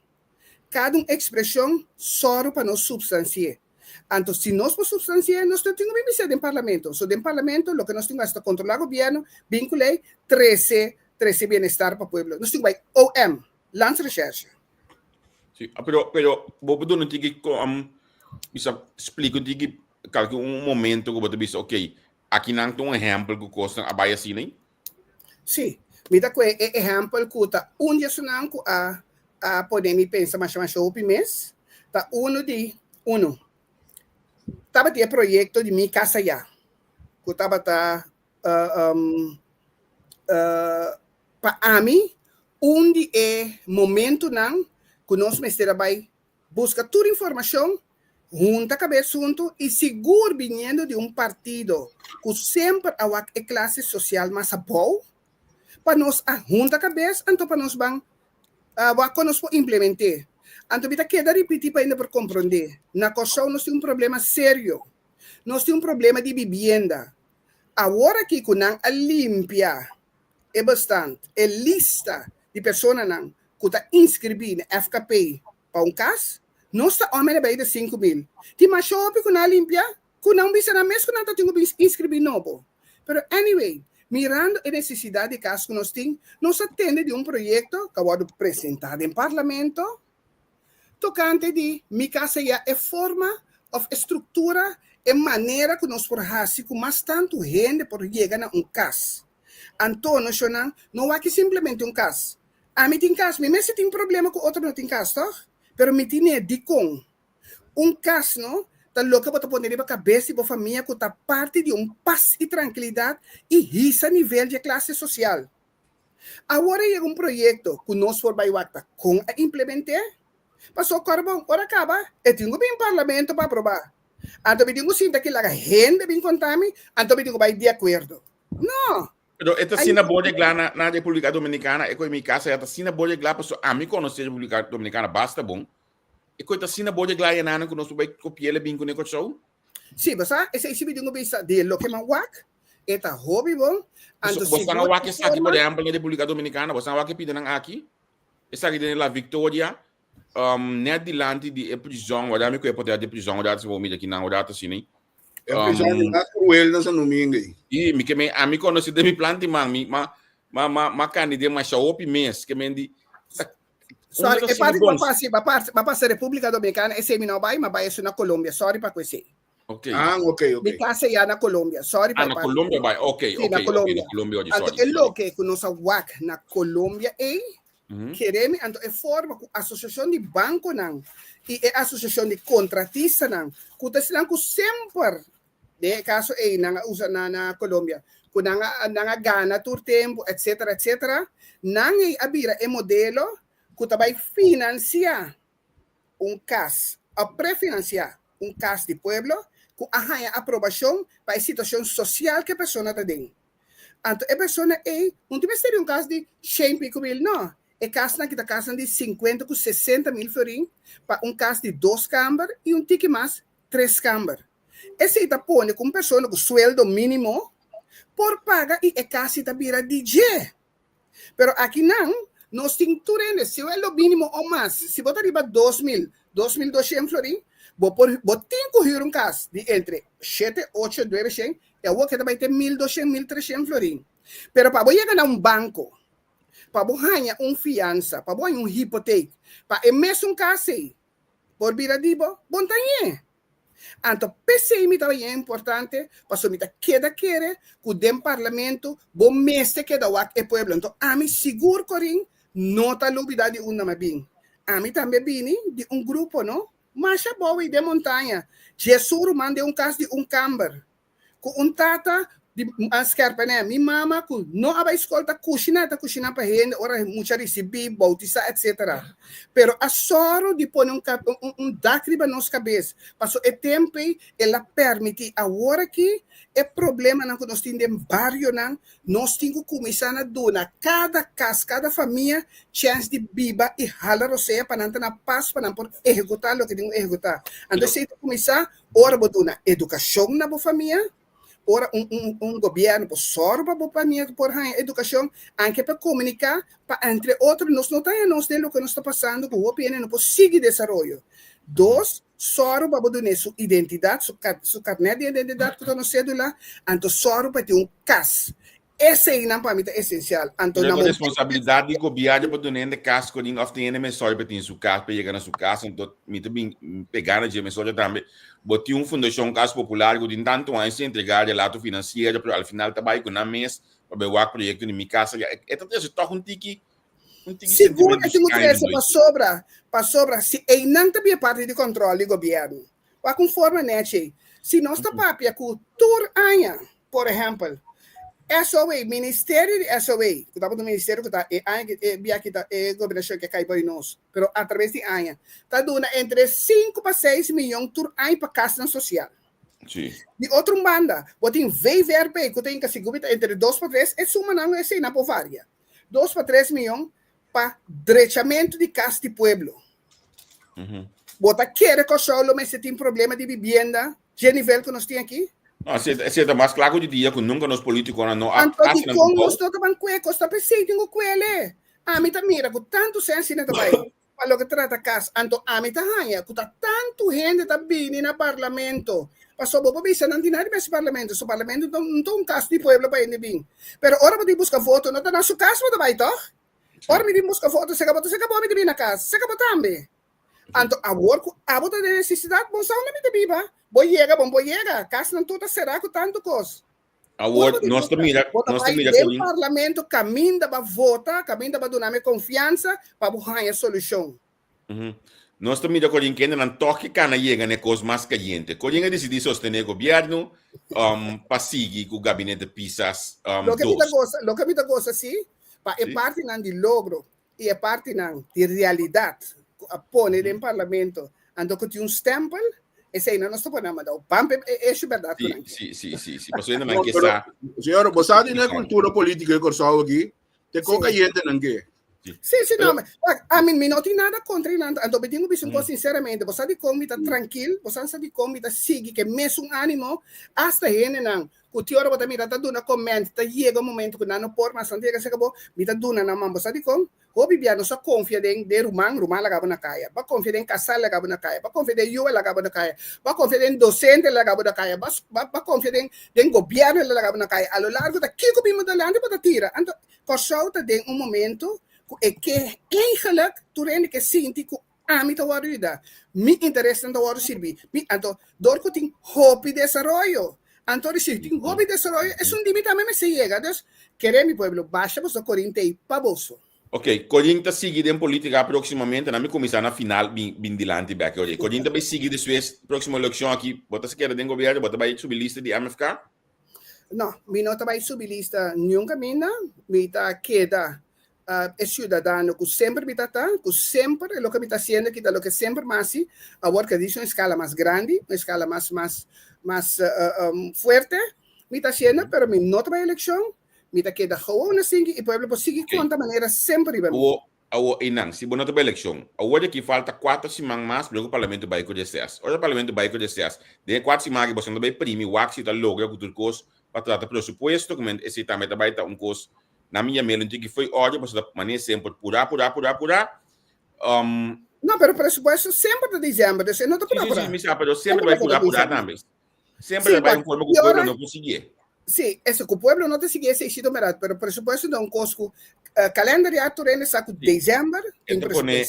Cada expressão só para nós substanciar. Então, se nós não substanciar, nós temos que ser no parlamento. So, no parlamento, o que nós temos é controlar o governo, vincular, 13 bem-estar para o povo. Nós temos OM, lança recherche. Sí, pero vos não tem que explicar que momento que você diz, ok, aqui não tem exemplo que custa a baia assim, né? Sim, me dá que exemplo que tá dia sonando a poder me pensar mais o mês, tá tava ter projeto de minha casa já, que tava para mim onde é momento não que nós mestre vai buscar toda informação, junta a cabeça junto e seguro vindo de partido que sempre a classe social mais boa, para nós junta a cabeça, então para nós vamos implementar. Então, kita queda repetir para ainda por compreender. Na Corsão nós temos problema sério. Nós temos problema de vivienda. Agora que a limpia é bastante, é lista de pessoas que está inscrevida na FKP para caso, nós está homem de 5,000. Tem mais shopping que não limpia, que não bisa na mês que não está inscrevido novo. Pero anyway, mirando a necessidade de caso que nós temos, nós atende de um projeto que vai apresentado em parlamento, tocante de mi casa já é forma of estrutura e maneira que nós podemos com mais tanto gente por chegar a caso. Antônio, não é que simplesmente caso. A mim tem caso, mas se tem problema com outro não tem caso, tá? Pero me tem de com caso, não? Tá louco para poner na cabeça da família que tá parte de paz e tranquilidade e risa a nível de classe social. Agora é projeto que nós vamos com a implementar. Passou carbão, ora acaba, e tenho bem parlamento para aprovar. Então me digo sim, que a gente bem contame, então me digo vai de acordo. Não. Pero esta sina boa lá na República Dominicana, é que em minha casa esta sina boa lá para a mim conhecer a República Dominicana basta bom. E que esta sina boa lá é nada que nós vai copiar ele bem com o show. Sim, mas esse me digo bisa de lo que man wak, eta hobby bom. Você não vai que está aqui por exemplo na República Dominicana, você não vai que pedir aqui. Está aqui na Victoria. Net dilante di prisão, olha me que poder de prisão, olha se vou me aqui na hora assim, né? É prisão na cruel nessa domingo aí. E me que me a mim conhece de me plante ma candide ma shop mês que me di. Sorry, é para passar República Dominicana, esse me não vai, mas vai na Colômbia, sorry para conhecer. Ok. Ok. Me casa já na Colômbia, sorry para. Na Colômbia vai, ok. Na Colômbia hoje, sorry. É lo que nós wak na Colômbia queremos, então, é forma que a associação de banco não e a associação de contratista não, que está sendo sempre, de caso aí na usa na Colômbia, que não gana todo tempo, etc, não é abrir é modelo que vai financiar caso, a pré-financiar caso de pueblo, que a aprovação para a situação social que a pessoa está dentro. Então, a pessoa é, não tem que ser caso de 100 pico mil, não. É caso que está casando de 50 com 60 mil florim para caso de 2 câmaras e tique mais 3 câmaras. Esse está pondo com pessoa com sueldo mínimo por paga e é caso está vira DJ. Pero aqui não, nós temos tudo sueldo mínimo ou mais. Se botar riba 2.200 florim, vou ter que caso de entre 7, 8, 9, 100, eu vou que vai ter 1.200, 1.300 florim. Pero para chegar a banco, para ganhar fiança, para ganhar hipoteca, para emeter caso, por vir a dibo, bom tanhe. Então, PCI também é importante, para que queda querer, que o parlamento, bom mestre que dá o pueblo. Então, a mim seguro corim, não está lubida de uma bem. A mim também vim de grupo, não? Marcha boa de montanha. Jesus manda caso de câmara, com tata de ascarpa, né? Minha mama não aba escolta cozinha para gente, ora muita recebi, bautizar, etc. Pero a soro de pôr dácriba nas cabeças, passou o tempo ela permite agora que é problema que nós temos no barrio, nós temos que começar a dar cada casa, cada família, chance de viver e ralar você para não ter paz, para não executar o que tem que executar. Então, se começar, ora, botar educação na família, ora governo por sorba para mim por educação anche para comunicar para entre outros nós temos de lo que nos está passando com o opinião não seguir desenvolvimento. 2 sorba para sua identidade sua carnet de identidade que está no cédula então sorba ter caso. Esse é para mim é essencial. Então a responsabilidade do governo para donar caso que of the enemy sorba ter sua casa para chegar na sua casa então me também pegar na dimensão também botar fundação caso popular que tem tanto a se entregar de lado financeiro para ao final também com na mês para o projeto de minha casa é tanto isso toca tique seguro que não cresce para sobra se é não também parte de controle do governo a conforme net se nós está papia cultura anha por exemplo SOA, Ministério de SOA, que estava no Ministério que está, é governação que cai para nós, mas através de ANHA, está dando entre 5 para 6 milhões por ano para casa social. Sim. De outra banda, tem VVRP, que tem que se entre 2 para 3, é suma não é assim na povaria. 2 para 3 milhões para direitamento de casa de pueblo. Bota querer que só, mas se tem problema de vivenda, de nível que nós temos aqui, não, se é mais claro de dia que nunca nos políticos não Antônio Congo estou também cueco, está pensando com ele. A mim também mira com tanto senso nessa vai. para lo que trata cas, anto amita hanya, kuta tanto gente tá vindo no parlamento. Pasó bobo bisa nanti nari mas parlamento, so parlamento não caso de pueblo para ele vir. Pero ora pode buscar foto, não tá na sua casa, mas vai toh. Ora me busca foto, se acabou me vir na casa, se acabou também. Anto agora a bota de necessidade, bom só não me te viva. Boy llega, casa não toda será com tanto coisa. Agora, nós também o parlamento caminha para votar, caminha para dar confiança para buscar a solução. Nós também Coringa que não toque cana chega na coisa mais caliente. Coringa decidiu sostener o governo para seguir com o gabinete de Pisas. Lo que me gosta sim, é parte de logro e é parte de realidade. Pone no parlamento, ando com um stempel. Esse aí não estou falando nada. O PAMP é verdade. Sim. Passou ainda não que está. Senhor, você sabe na cultura política que eu aqui, tem qualquer gente não quer. Sim, não, mas a mim não tem nada contra ele. Então, eu digo sinceramente, você sabe como está tranquilo, você sabe como está sigue, que mesmo ânimo, hasta ele não. O teor você me está dando comento, chega um momento que não pode mais sentir que se acabou, me está dando na mão, você sabe como? O bibiano só confia em rumang lagabo na kaya, ba confia em casal lagabo na kaya, ba confia em yuwa lagabo na kaya, ba confia em docente lagabo na kaya, ba confia em governo lagabo na kaya. A lo largo da kiko bimo dalante para tira. Então, corsolta tem momento é que eigenlijk turende que sinti que a mim tá warida, me interessa não war servir, me então dor que tem hobby desenvolvimento. Então se tem hobby desenvolvimento é limite também me se chega, Deus querer mi pueblo baixa para Corinto e paboso. Ok, Corinto está seguindo em política aproximadamente, na minha comissão na final bem dilante back hoje. Corinto vai seguir depois próxima eleição aqui, bota se quer dentro governo, bota vai subir lista de MFK? Não, me não vai subir lista nunca mina, me tá queda é cidadão que sempre me tá, que sempre é o que me está sendo, que é o que sempre mais, agora que diz uma escala mais grande, uma escala mais forte, me está sendo, pero me não vai eleição. Mita queda gewoon assim e o povo pode seguir com a maneira sempre bem. Inang, se bonito para eleição, agora que falta 4 semanas mais para o parlamento vai com DCS. Olha o parlamento vai com DCS. De 4 semanas você não vai imprimir o axi da logo com tudo coisa para tratar pressuposto, como esse também vai estar coisa na minha mail que foi ódio, você da maneira sempre purar. Não, pero pressuposto sempre de dezembro, você não está purar. Sim, sempre vai purar também. Sempre vai informar que o povo não conseguir. Sim, esse que o povo não te sigue esse sítio merado, pero presupuesto de cosco calendário turene saco dezembro.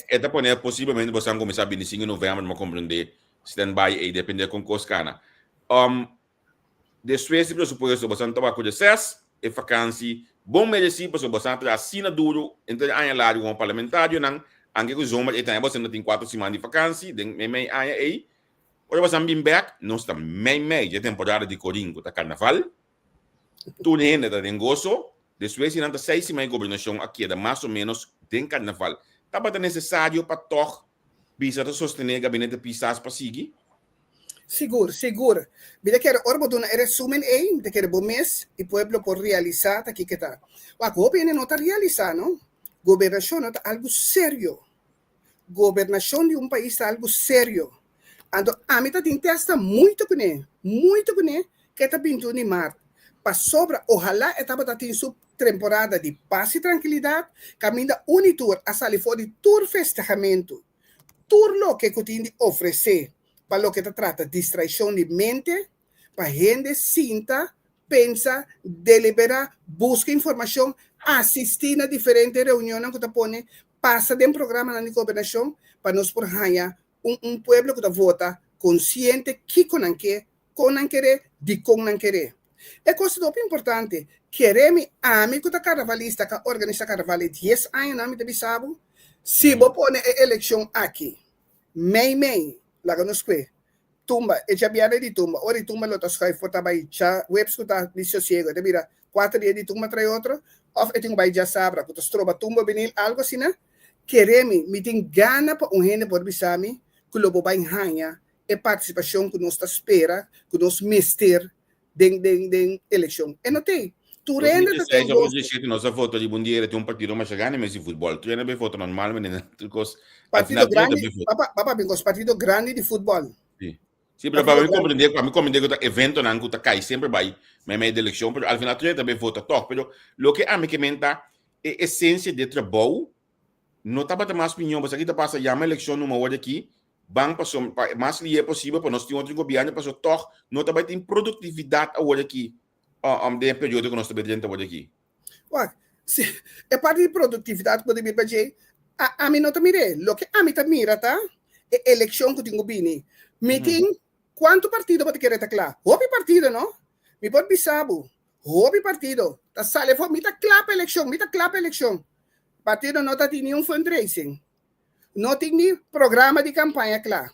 Eta pone possivelmente você começar a 25 de novembro, não compreender stand-by e depender com coscana. Depois se presupuesto você não vai com sucesso e vacância bom merecido para você ter assina duro entre a lá de parlamentário não, anche que o zomer e também você não tem 4 semanas de vacância, tem meio aí. Ora você bem back, não está meio de temporada de Corinto, tá carnaval. Tudo ainda está em gozo, depois ainda 6 semanas de governação aqui, da mais ou menos tem carnaval. Estava necessário para tocar, bisa de sostener o gabinete de Pisas para seguir? Seguro. Vida que era orbo de um resumen aí, de que era bom mês, e o povo pode realizar aqui que está. O governo não está realizando, governação é algo sério. Governação de um país é algo sério. Então, a mim está muito bem, que está vindo de mar. Para sobra, ojalá estava tendo sua temporada de paz e tranquilidade, caminha unitur a sair fora de tour festejamento. Tour lo que tem de oferecer, para o que trata distração de mente, para gente sinta, pensa, delibera, busca informação, assistir a diferentes reuniões que põe, passa de programa de governação, para nós por ganhar pueblo que vota consciente que com não querer, de com não querer. É coisa importante. Queremos amigo da carnavalista que organiza carnaval 10 anos na minha bisabo. Se vou pôr a eleição aqui, mei, lá que nos que tumba, e já vier de tumba, ou de tumba lotas que for trabalhar, já webs que tá de sossego, de mira 4 dias de tumba trai outro, ou eu tenho vai já sabra, que tu troba tumba vinil algo assim, né? Queremos, me tem gana para gente por bisami, que lobo vai ganhar, e participação que nós espera, que nós mister den eleição. E não tem. Tu rende da tem gosto. Nós a foto de bom dia tem partido mas ganha mas de futebol. Tu rende bem foto normal mas partido grande. Papa bem partido grande de futebol. Sim, para me compreender que o evento não que cai sempre vai meio de eleição, mas ao final tu rende bem foto toque, pero lo que a mim comenta é essência de trabalho não tá batendo mais opinião, mas aqui tá passa já uma eleição numa hora aqui, bang passou mais li possível para nós ter outro governo, passou toch, não tá batendo produtividade a hora aqui, de período que nós estamos dentro da hora aqui. Ué, é parte de produtividade que eu me pedi. A mim não tá mire, lo que a mim tá mira, tá? É eleição que tenho bini. Meeting, quanto partido pode querer taclar? Hobby partido, não? Me pode bisabo. Hobby partido. Tá sale for, me tá clapa eleição. Partido não tá tendo nenhum fundraising. Não tem nem programa de campanha, claro.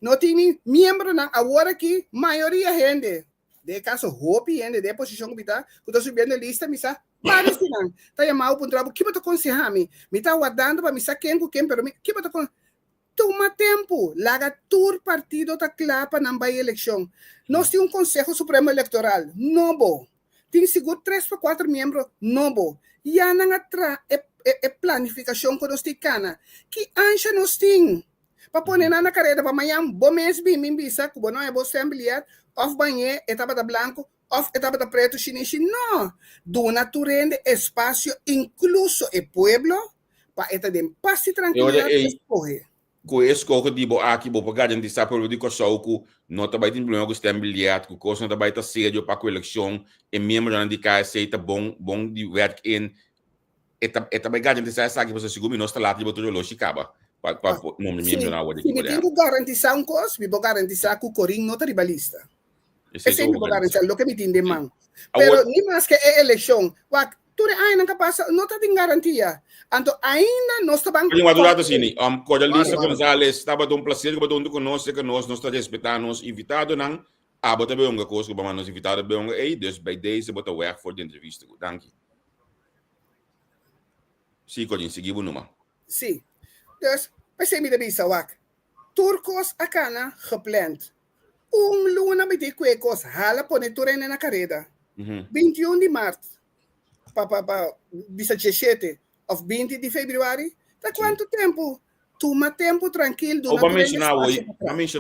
Não tem nem membro na agora aqui, maioria gente. De caso, hobby gente, de posição que está, que estou subindo a lista, me sa, vários que não. Tá chamado para um trabalho, que eu estou aconselhando? Me está guardando para me sa quem, pero que eu estou toma tempo, laga tur partido tá clapa na eleição. Nós temos um Conselho Supremo Eleitoral, novo. Tem seguro 3 para 4 membros, novo. E a não atra é planificação que nós temos. Que ancha nós temos. Para pôr na carreira, para amanhã, bom mês, bem, bisa, que não é bom assemblear, of banhe, etapa da branco, of etapa da preto, chinês, não. Do naturende espaço, incluso o pueblo, para eta de paz e tranquilidade, escorrer. Com escolha de aqui vou pagar de saber por de coisa que não tá batendo problema com o bilhete, que coisa não tá batendo sério para a eleição, e mesmo já de cá aceita bom de work in, eta bagar de saber que você seguro nós tá lá de botar o logicaba para nome mesmo na hora de que me tenho garantizar um coisa, me vou garantizar que o Corim não tá ribalista. Esse é me vou garantizar o que me tem de mão. Pero nem mais que é eleição, tudo aí não passa, não tá tem garantia. Então ainda nós estamos. Olha, adorado assim, Cordelisa Gonzalez, estava um prazer que você conosco, que nós está respeitando nos invitados, não? Bota bem uma coisa que nos invitados bem, ei, dus bij deze bota weg voor de entrevista. Dank je. Sim, Corin, seguimos numa. Sim. Dus, wij zijn met de Bisawak. Turcos acana gepland. Luna met die kwekos hala pone turene na carrera. 21 de março. Bisa 17 of 20 de fevereiro. Tá quanto tempo? Toma tempo tranquilo. Vou mencionar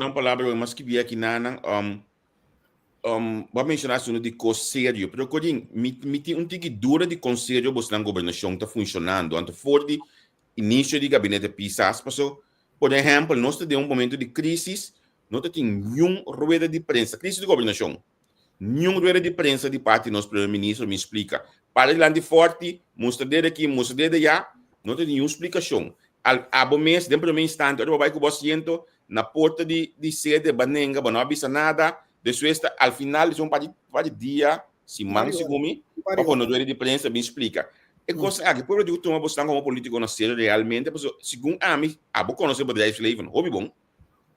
uma palavra, mas que vi aqui na vou mencionar isso de conselho. Porque Corin, me tem tique dura de conselho você na governação está funcionando. Então, for de início de gabinete PISAS, passou, por exemplo, nós temos um momento de crise, não temos nenhuma rueda de prensa, crise de governação, nenhuma rueda de prensa de parte do nosso primeiro-ministro me explica. Para ele de forte, mostra dele aqui, mostra dele já, não tem nenhuma explicação. Ao mês, dentro do instante, eu vou com o assento na porta de sede, banenga, não avisa nada, depois, ao final, eles vão para dia, semana, segundo para quando a rueda de prensa me explica. É coisa que o povo de Utuma você como político na série realmente, segundo a mim, vou conhecer o bedrijfsleven, hobby bom.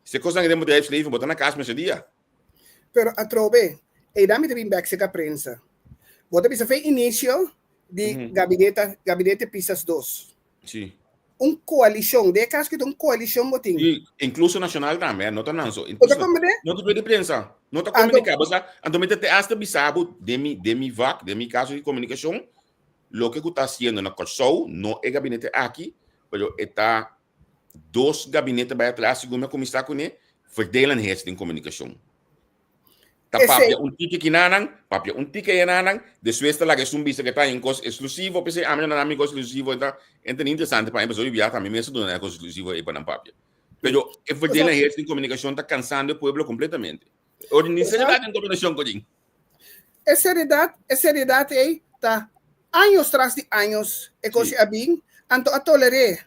Se coisa que tem bedrijfsleven, botar na casa nesse dia. Pero a trobe, e dá-me de bem back a prensa. Você precisa fazer início de gabinete Pisas 2. Sim. Coalição, de caso que tem coalição botim. E incluso nacional também, não tá não só. Não tá de prensa, não tá comunicar, então me te hasta bisabo demi vac, demi caso de comunicação. Lo que está haciendo na Corsou não é gabinete aqui, mas está 2 gabinetes para atrás, segundo a comissão com ele, verdelen het in comunicação. Tá papia tique que nanang, papia tique que nanang, depois está lá que bisa que está em coisa exclusivo, pensei a minha amigo exclusivo então é interessante para pessoa viajar também mesmo não é coisa exclusivo aí para não papia. Pero é verdelen het in comunicação está cansando o povo completamente. Ordinariedade em comunicação Corin. É seriedade aí, tá? Anos tras de anos, é coisa abim, anto a toleré.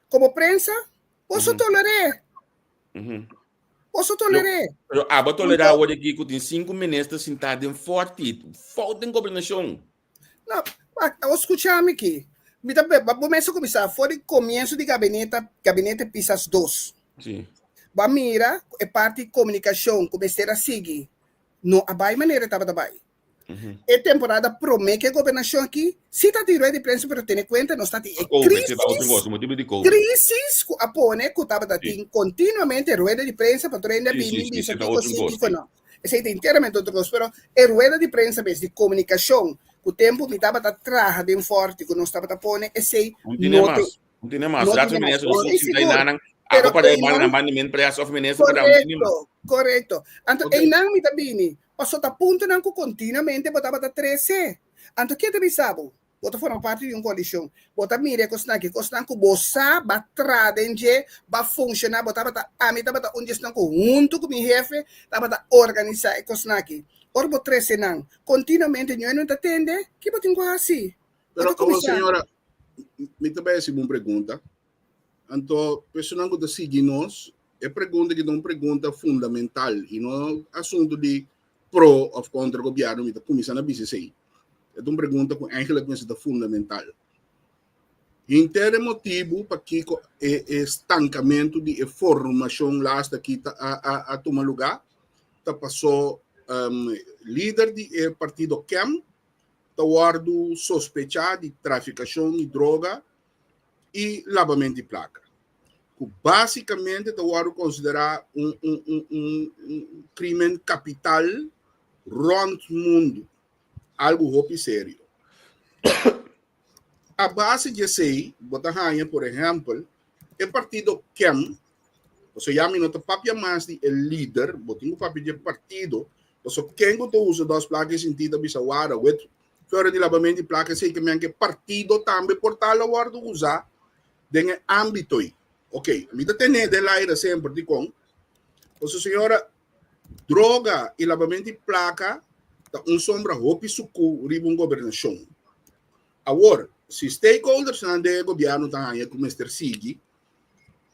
Como prensa, posso tolerar. Posso tolerar. Pero a tolerar hoje aqui que tem 5 ministros sentados em forte, falta em governação. Não, eu escutei-me aqui. Vamos começar, foi o começo de gabinete Pisas 2. Sim. Vamos mirar, é parte de comunicação, começar a seguir. Não, a vai maneira estava da vai. É temporada promete que a governação aqui, se está de rueda de prensa, pero tem conta, não está de crises, a pone, que estava de continuamente rueda de prensa, para trazer bem, esse é inteiramente outro coisa, pero é rueda de prensa, de comunicação, que o tempo me estava atrás, bem forte, que não estava a pone, esse não tem mais, correto. Então, em não me está bem, passou a ponto não continuamente botava da 13. Então, que te bisabo? bota forma parte de uma coalição. Bota mire que bosa batra denje ba funcionar, bota bata onde estão junto com meu jefe, bata organizar e cosnaki. Orbo 13 não, continuamente não atende, que bota assim. Pero senhora, me também é uma pergunta. Então, pessoal que seguem nós, é pergunta que é uma pergunta fundamental e não assunto de pro ou contra o governo, me começando a dizer. É uma pergunta que eigenlijk é fundamental. Em ter motivo para que o estancamento de formação lá está aqui a tomar lugar, tá passou líder do partido KEM, tá guardo sospechado de traficação de droga e lavamento de placa. Basicamente, está guardo considerar um crime capital rond mundo. Algo roupa sério. A base de sei, botahanha, por exemplo, é partido KEM, você já me nota papia mais de líder, botinho papia de partido, você quem botou usa das placas em tida bisawara, with fora de lavamento de placas, sei que partido também portal a guarda usar dentro âmbito. Ok, me dá tener de lá era sempre de com, você senhora, droga e lavamento de placa, sombra roupa e suco riba governação. Agora, se stakeholders não de governo também como Mr. Sigi,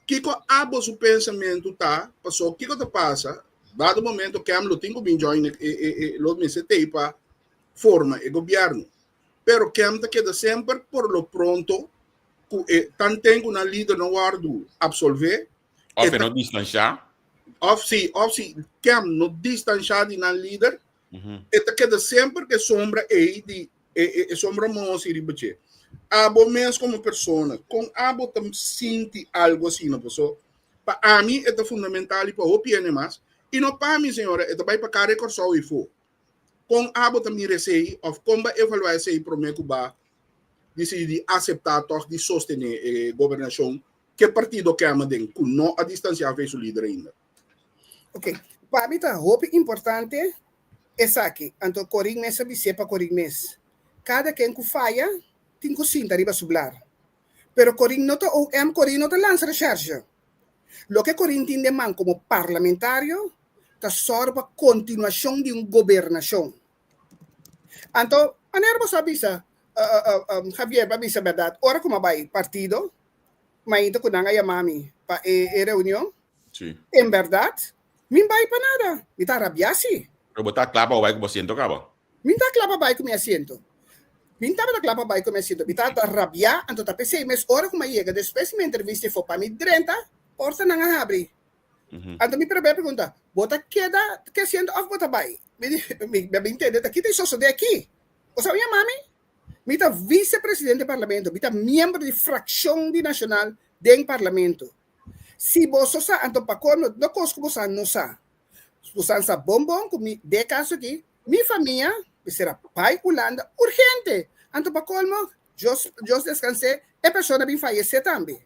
que abo o pensamento tá, passou que tá passa, dado momento que amlo tenho bem join lo me se para forma e governo. Pero que am queda sempre por lo pronto tan tenho na líder no guardo absolver. Of não distanciar. Of si que am no distanciar na líder. Eta queda sempre que sombra de sombra moça e bache. Abo mesmo como pessoa, com abo tam sente algo assim na pessoa. Para mim é fundamental para o piano mais e não para mim senhora, é vai para cara corso e for. Com abo tam receio of como evaluar esse problema que ba decide aceitar toque de sostener governação que partido que ama den com não a distanciar fez o líder ainda. Ok, para mim tá roupa importante. Essa aqui, então, coring mês sabe se para coring mês. Cada quem que falha, tem que sinta riba sublar. Pero coring não tá coring não tá lança recherche. Lo que coring tem de man como parlamentário, tá só para continuação de governação. Então, a nervo sabe Javier, para bisa verdade. Ora como vai partido, mas então quando a mami para reunião, sim. Em verdade, não vai para nada. Me tá rabiasi. Pero botar clapa o vai com você acaba. Minta clapa vai com meu assento. Minta bata clapa vai com meu assento. Minta rabia, então tá pensei, mas hora como chega, depois me entrevista for para me drenta, porta não abre. Então me pergunta, bota queda que assento of bota vai. Me entende, aqui tem só de aqui. O sabia mami? Minta vice-presidente do parlamento, minta membro de fração de nacional do parlamento. Se você sa então para quando não cosco você não sa. Usança bombom, de caso aqui, minha família, será pai Holanda, urgente. Então, para colmo, eu descansei, a pessoa bem falecer também.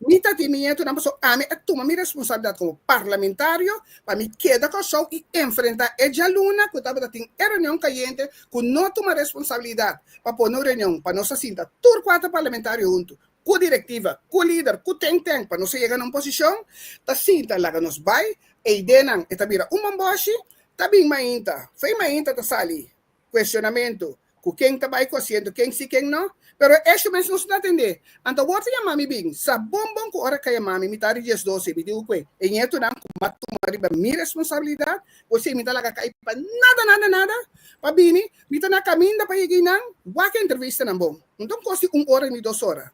Mita de mim, tu não posso, toma minha responsabilidade como parlamentário, para me quedar com o show e enfrentar a aluna, que estava tendo reunião caliente, que não toma responsabilidade, para pôr na reunião, para não se sinta, tur 4 parlamentários juntos. Com diretiva, com líder, com tem, para não se chegar numa posição, tá sinta lá que nos vai, e denang, eta bira umamboshi, tabing mainta, fei mainta ta sali, questionamento, com quem tá vai cosiendo, quem si, quem não, pero este mês não se atende. Então, what ya mami bing, sa bombom ko ora kaya mami, mitari 10-12, bidiu kwe, e nyeto nam, matumariba mi responsabilidade, você me talaga kaipa, nada, pabini, mita na caminda pa yiginang, waka entrevista ng bom, então kosi 1 hora ni 2 horas.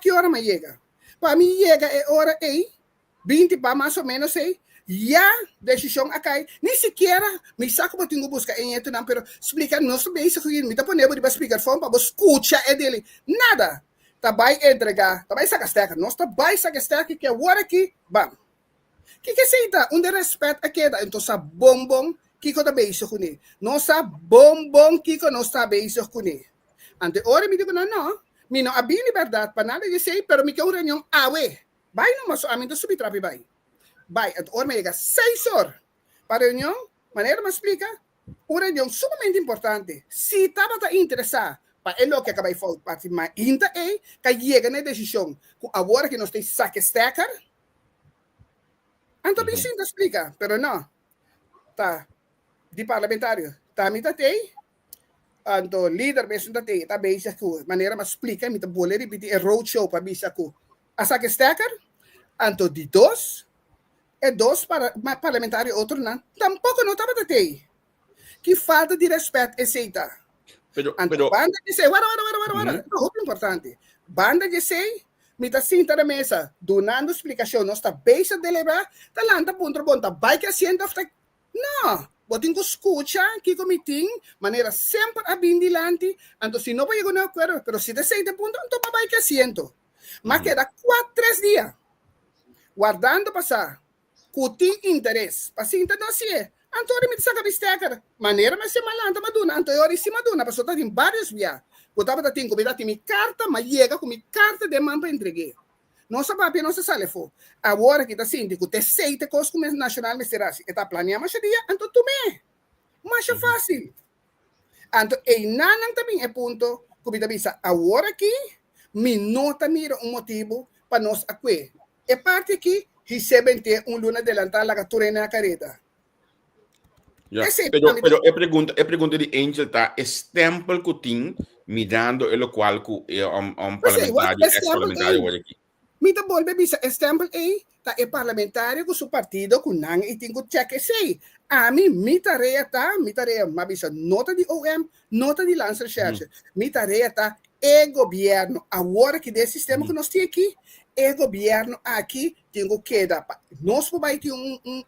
Que hora me chega? Para mim chega é hora 20 para mais ou menos já decisão acai. Nem sequer me saco para tenho buscar em eto não, pero explicar não sobre isso que me tá ponendo de explicar forma para escutar é dele. Nada. Tá vai entregar, tá vai sacar, nós tá vai sacar que é hora aqui, bam. Que seita? De respeito a queda, então sa bombom que tá bem isso com ele. Nossa bombom que não está bem isso com ele. Ante hora me digo não. Mi não abri liberdade para nada de sei, pero me quero reunião awe. Vai no mas amin do subir trapi vai. Vai, at or me chega 6 horas. Para reunião, maneira me explica, uma reunião sumamente importante. Se estava interessado, Pa é lo que acaba de falar, mas ainda que chega na decisão, agora que nós temos saque stacker, então bem sim explica, pero não, tá, de parlamentário, tá, me tá tem, então líder mesmo tá tem, tá bem isso aqui, maneira mas explica, me tá boleh repetir, é roadshow para mim isso aqui, a saque stacker, então de dois para parlamentário, outro não, tampouco não estava tem, que falta de respeito, aceita. Banda que sei, muito importante. Banda que sei, me está sentando na mesa, dando explicação, não está bem a deliberar, está lá, está ponto, vai que assento, não, vou ter que escutar, que comitim, maneira sempre a bem dilante, então se não vai chegar no acordo, pero se te de ponto, então vai que assento. Mas queda 3 dias, guardando passar, com interesse, para sentar no dossiê. Antônio me disse que está maneira mas se malanta maduna Antônio se maduna passou tá em vários via botava tá tem comida tem carta mas chega com minha carta de mão para entregar não sabe não se sale fo agora que tá síndico te seite coisa como nacional mesterasi está planeando mas dia então tu me mas é fácil então e nanang também é ponto comida bisa agora aqui me nota mira motivo para nós aqui é parte aqui recebem luna adelantada la captura na careta. Yeah. Pero é pergunta de Angel tá stempel que tem mirando o qual que é parlamentário, ex-parlamentário aqui. Me tá bom, bebê, stempel tá é parlamentário com seu partido com nang e tem que check sei. A mim me tarefa mas nota de OM, nota de Lancer Research. Me tarefa tá é governo agora que desse sistema que nós temos aqui, é governo aqui tem que dar nós vai ter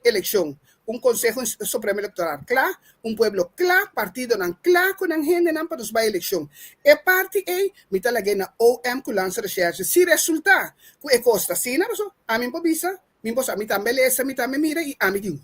eleição. Consejo Supremo Eleitoral claro, pueblo claro, partido não claro, com a gente não para os eleição. É parte me está lá na OM com Lancer Research. Se resultar, é costa assim, não a mim pobisa, me também beleza, me também mira e a mim tem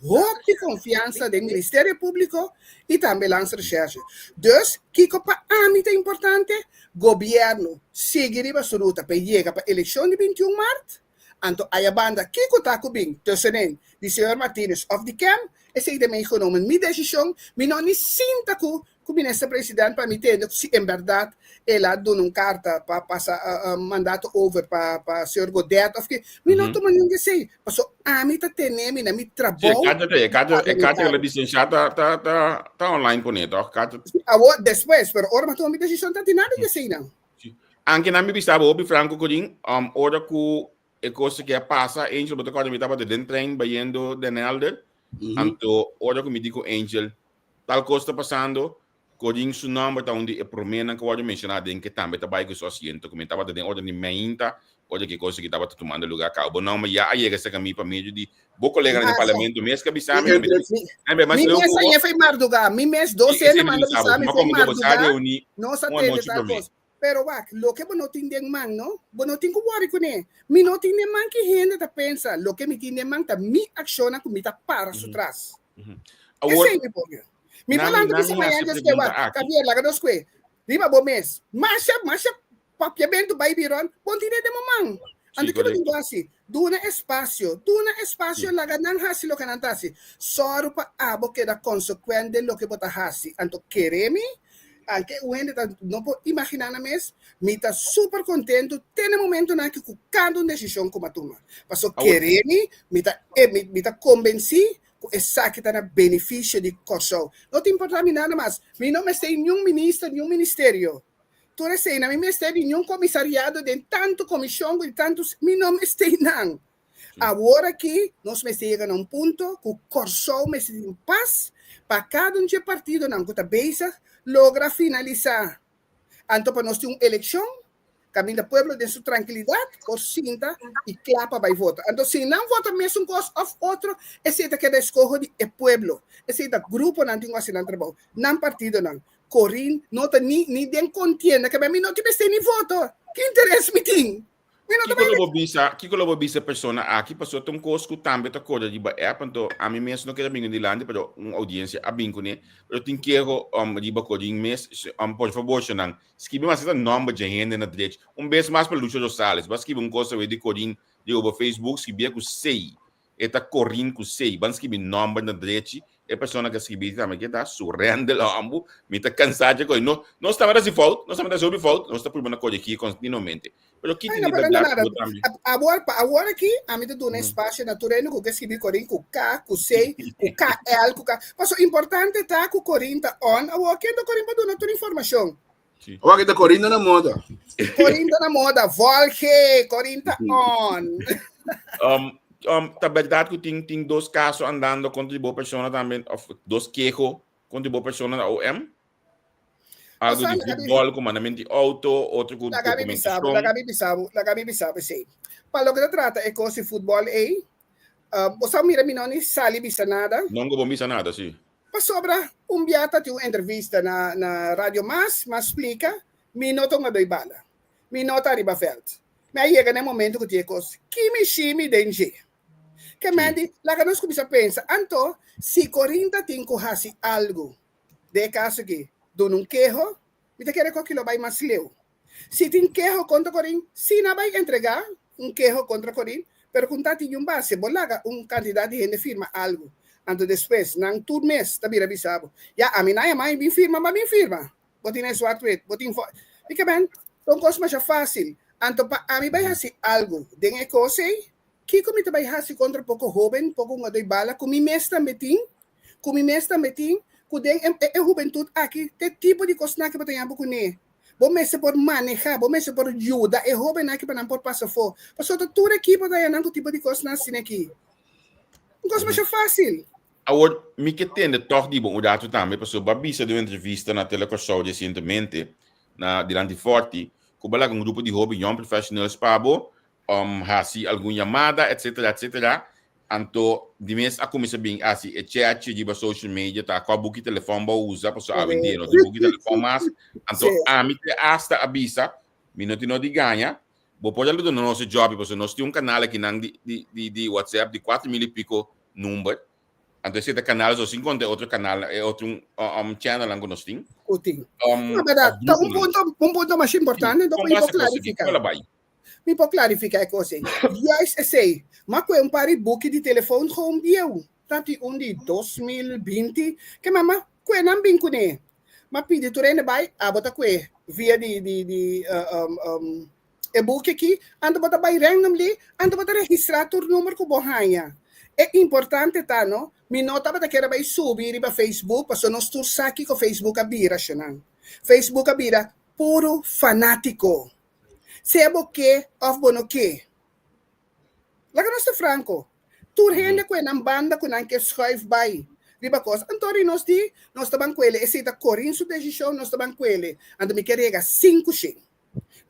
de confiança do Ministério Público e também Lancer Research. Dus, que para a mim é importante, governo seguir a sua luta para chegar para a eleição de 21 de março. Anto a banda que está kubing tussenin di Sr. Martinez of the camp esse de me genomen mi decisão mi não ni sinta ku ministro presidente para me entender se em verdade ela deu carta para passar mandato over para Sr. Godet of que mi não toma ninguém sei passou a mim tá tenendo na mi trabalho cada licenciada tá online com ele cada depois pero ora toma mi decisão tá nada que sei não anche na mi bisava obi franco codin ora ku e coisa que passa Angel botou quando me estava dentro trem vendo de Nelder então ora que me digo Angel tal coisa está passando codin su nome tá onde é promena que eu mencionar em que também tá baixo só ciento como estava dentro ora de meinta ora que coisa que estava tomando lugar cá o nome já aí esse caminho para meio de bo colega no parlamento mesmo que bisama mas eu aí foi Marduga mi mês 12 semanas bisama foi Marduga não satélite tal coisa. Pero lo que no tiene man, ¿no? No tengo worry con él. Mi no tiene man que gente te pensa. Lo que mi tiene man ta mi acciona con mi ta para su tras. Ese es mi pollo. Mi palando que se me haya que va. Javier la ganos que. Riba bomes. Masha papiamento vai viron. Bon tiene de momang. Ando que digo así. Duna espacio la ganan hasi lo que nantasi. Soro pa abo que da consecuente lo que bota hasi. Anto queremi anche não pode imaginar na mês, me está super contento, tem um momento na que cada decisão como a turma. Passou querer me está convencido que essa que está na benefício de corso. Não te importa nada mais. Me não me sei nenhum ministro, nenhum ministério. Tu não sei, na minha sei nenhum comissariado de tanto comissão de tantos, me não me sei não. Agora que nós me chegamos a ponto que o corso me se em paz para cada partido não que está beisa logra finalizar. Então, para nós ter uma eleição, caminho do povo de sua tranquilidade, por cinta e clapa vai votar. Então, se não vota mesmo coisa ou outro, esse é que escolhe o povo. Esse é o grupo não tem assim trabalho. Não partido não. Corin, não tem nem den contienda, que para mim não tem nem voto. Que interesse me tem? Kiko lobo bisa persona aqui passou tão coisa que também tá coisa de app então a mim mesmo não quero vir de lande pero uma audiência a bingo né eu tenho que de bacodinho mês por favor senão escreve mais esse nome de gente na direita vez mais para Lúcio Rosales mas escreve coisa de codinho de over Facebook escreve com sei eta correndo com sei vamos escrever nome na direita é pessoa que escreve também que está surreando lá, ambu, me está cansado de coisa. Não está mais fault, não está mais sobre fault, não está por uma coisa aqui continuamente. Mas aqui tem liberdade também. Agora aqui, a mim do espaço natureza que escrevi corim com K, com C, com KL, com K. Mas o importante tá com corim tá on, agora que do corim para dar toda informação. Olha que tá Corinta na moda. Corinta na moda, Volke, Corinta on. Tá verdade que tem dois casos andando contra boa pessoa também, dois queixos contra boa pessoa na OM. Algo de futebol, comandamento de auto, outro com documentação. La Gabi Bisabo, sim. Para o que trata é coisa de futebol aí, você mira minoni sali bisa nada. Não vou bisa nada, sim. Pa sobra, biata ti entrevista na Radio Mas explica, minuto nga doy bala. Minuto arriba felt. Mas chega no momento que tinha coisa, kimi shimi denje. Que mandi, lá que nós começamos a pensar, então, se Corinta tem que fazer algo, de caso que, do não queijo, me quer que aquilo vai mais leu. Se tem queijo contra Corinta, se não vai entregar queijo contra Corinta, perguntar tem base, bolaga candidato de gente firma algo. Então, depois, nang todo mês, tabi rabisabo. Ya, a mim não é mais bem firma, mas bem firma. Botin é swat wet, botin fo. Fica bem, então, coisa mais fácil. Então, a mim vai fazer algo, den coisa que como te vai fazer contra pouco jovem, pouco nga doy bala, kumi mes também, que den é juventude aqui, tem tipo de coisa que você tem pouco né. Bom mês por manejar, bom mês por ajuda, é jovem aqui para não por passar for. Passou tudo aqui para dar não tipo de coisa assim aqui. Coisa mais fácil. Agora, me que tem de toch die beoordeeld também, pessoal, babisa de uma entrevista na televisão recentemente, na durante forte, com um grupo de hobby young professionals pabo, hasi alguma chamada, etc. Anto, de mês a começar bem assim, é chat de social media, tá? Com a book telefone ba usa, pessoal, a vender, no book telefone mas, anto, a mim te hasta avisa, minuto não de ganha, vou pode aludo no nosso job, pessoal, nós temos canal aqui de WhatsApp de 4.000 e pico número. Então, esse canal, só 50 outro canal, é outro channel que nós temos. Na verdade, um ponto mais importante, então, eu vou clarificar. Me pode clarificar a coisa. Yes, sei, mas com um book de telefone com eu, tanto de 2020, que mama, com não bem com ele. Mas pedi tu rende vai, bota com via de e-book aqui, ando bota vai randomly, ando bota registrar o número que borranha. É importante, tá, não? Me nota para que era vai subir para Facebook, para nós tu saque com Facebook a bira, xanang. Facebook a bira puro fanático. Sebo que of bono que. Laga nós franco. Tu rende com a banda com a que schrijf by. Riba coisa. Antori nós tabang com ele. Esse tá correndo sua decisão, nós tabang com ele. Ando me queria 5 xing.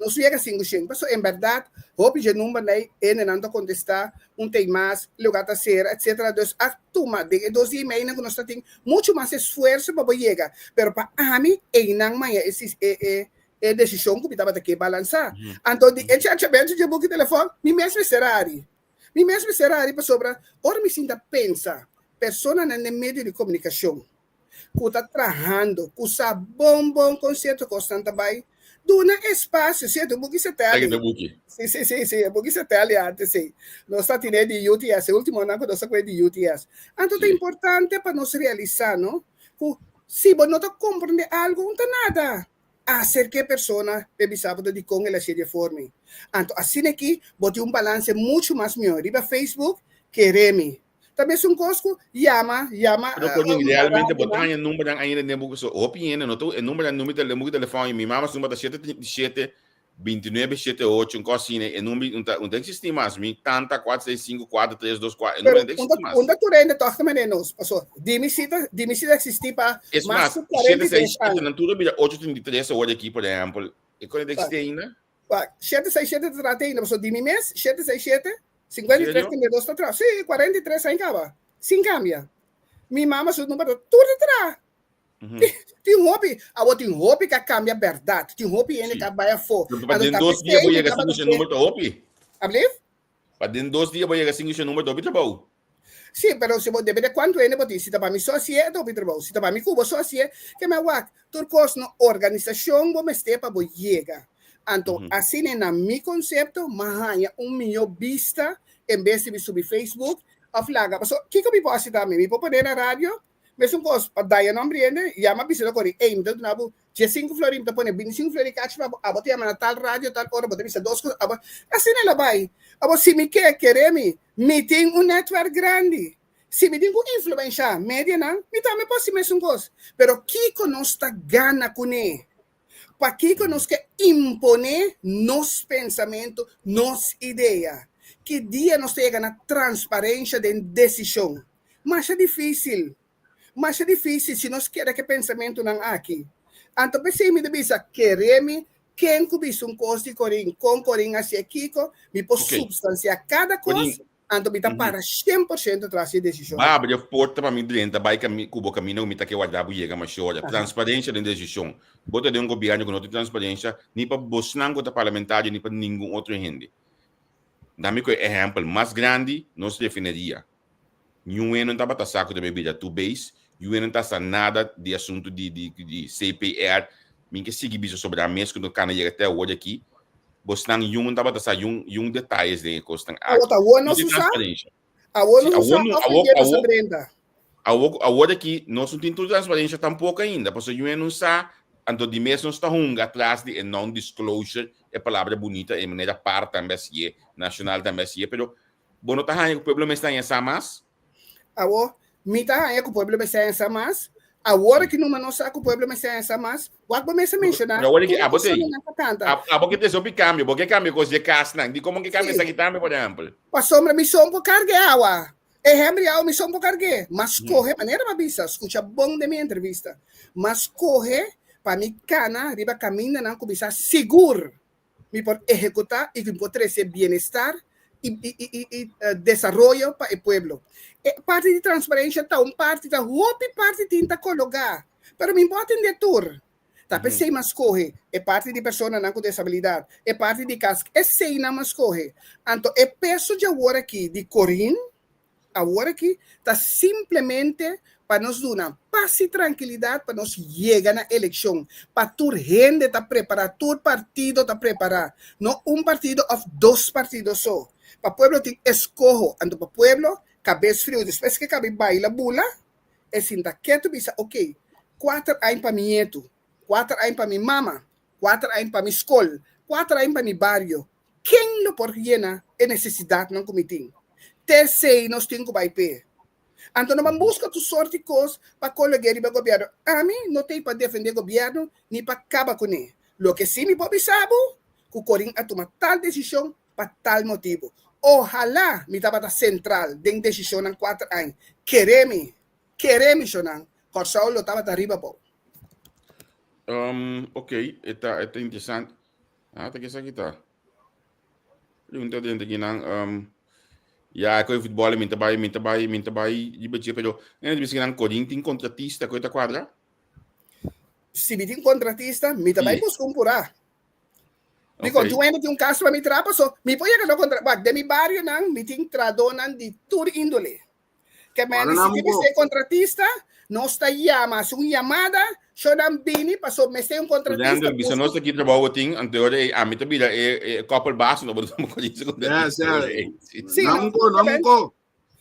Nós chega 5 xing. Mas em verdade, hope je número daí ele não tá contestar, tem mais, lugar tá ser, etc. Dus a tuma de 2 e-mail que nós tá tem muito mais esforço para chegar. Pero para a mim não mais esse é decisão que estava aqui balançar. Então, de chatbento de book telefone, me mesmo será para sobra. Ora me sinta pensa, pessoa no meio de comunicação, que está trabalhando, que usa bom conceito constante vai, dona espaço, certo? O book se tá ali. Sim, o book se tá ali antes, sim. Nós está tendo de UTS, o último ano que nós estamos de UTS. Então, é importante para nós realizar, não? Se você não compreende algo, não está nada. Hacer que a persona revisava de com ela seja forma. Então, assim aqui, bote balance muito mais melhor. Riba Facebook, quereme. Também são coisas que chama. Idealmente, botar o número ainda nem buco so opinião, não tô, o número do telefone, minha mama suma da 7 29 78 cosine, e número não existe mais, me tanta 465 4324, não existe mais. Onde tu rende toca menos, passou. Dime se existir para mais 767 não tudo bem 833 hoje aqui, por exemplo. E quando existe ainda? 767 trata ainda, passou dime mês 767 53 32 tá atrás. Sim, 43 aí acaba. Sim cambia. Minha mama seu número tudo atrás. Tem roupa que cambia a verdade. Tem roupa que ainda vai a for. Para dentro 2 dias vou chegar assim o número da roupa. Abliv? Para dentro 2 dias vou chegar assim o número da roupa trabalho. Sim, pero se deve de quanto ainda botar. Se tá para mim socie, do trabalho. Se tá para mim cubo socie, que me wak. Turcos na organização vou me estepa vou chegar. Então, assim na meu conceito, mas 1 milhão vista em vez de subir Facebook, a flaga. So, que eu me posso também? Me posso poner na rádio? mesmo coisa, para dar nome ainda, e a minha bisita corre, então na bu, tinha 5 florim, tá põe 25 florim, catch para a botar na tal rádio, tal hora, botar bisa 2 coisas, assim ela vai. Abo se me querer me tem network grande. Se me tem influência média não, me também posso mesmo coisa. Pero Kiko não está gana com ele. Para Kiko nos que impone nos pensamento, nos ideia. Que dia nós chega na transparência de decisão. Mas é difícil. Se nós queremos que pensamento não aqui. Então, pensei me devia querer quem cubisse coisa de corim, com corim assim Kiko, me pôs substância cada coisa. Então, me para 100% atrás de decisão. Abre a porta para mim dentro, vai cubo caminho, me tá que guardar buiega, mas olha, transparência de decisão. Bota de governo que não tem transparência, nem para Bolsonaro, nem parlamentar, nem para nenhum outro rende. Dá-me um exemplo mais grande, não se definiria. Nenhum não estava saco de bebida tu base, nenhum não está nada de assunto de CPR, mim que siga bicho sobre a mesa, quando o cana chega até hoje aqui, Bolsonaro não estava um detalhes de coisa. A ONU não se sabe. A ONU não sabe a outra aqui, nós não temos transparência tampouco ainda, porque o UN não sabe, então de mês não está atrás de non-disclosure, é palavra bonita, é maneira parte também se nacional também se pero bom não está aí o problema está em essa mais. Me está aí o problema está em essa mais. Agora que não sabe que o problema está em essa mais, o que você mencionar? Agora que porque tem sobre câmbio, porque câmbio coisa de casa, de como que câmbio essa aqui também, por exemplo. A sombra me som por carga água. Exemplo, me som por carga. Mas corre, maneira uma bisa, escuta bom de minha entrevista. Mas corre para me cana, riba caminho não começar seguro. Me pode executar e pode trazer bem-estar e desenvolvimento para o povo. Parte de transparência está parte da outra parte tinta colocar. Pero me importa entender tudo. Tá pensei mas corre, é parte de pessoa não com disabilidade, é parte de casca, é sei não mas corre. Então, é peso de agora aqui de Corim, agora aqui tá simplesmente para nos dar uma paz e tranquilidade para nós chegar na eleição, para toda gente tá preparada, todo partido tá preparado, não partido of 2 partidos só. Para o povo tem escorro, então para o povo cabeça frio, depois que cabe baila bula, é assim, tá quieto, bisa, ok, 4 anos para mim, 4 anos para minha mama, 4 anos para minha escola, 4 anos para meu bairro. Quem lo por llena é necessidade não comitim. Terceiro, nós temos que vai pé. Então, nós buscamos tu sorte de coisas para colocar o governo. A mim, não tem para defender o governo, nem para acabar com ele. O que sim me pode saber, que o Corim a tomar tal decisão para tal motivo. Ojalá me estava central de decisão em 4 anos. Queremos, Shonan. Corsau lo estava arriba, pô. Ok, está interessante. Tá que isso aqui tá. Pergunta dentro aqui não. Ya, com o futebol, minta vai, de bater, pero ainda disse que não Corinthians tem contratista, coisa quadra. Se me tem contratista, me também busco purá. Me conto ainda tem caso para me trapa, so me põe a contra, de mi barrio não, me tem tradonan de toda índole. Que me dice que ser contratista, não está llama, se uma chamada, choram bini, passou me ser contratista. Leandro, bisa nós aqui trabalho ting, anterior a mim também é couple baixo, não podemos conhecer com Sim, não.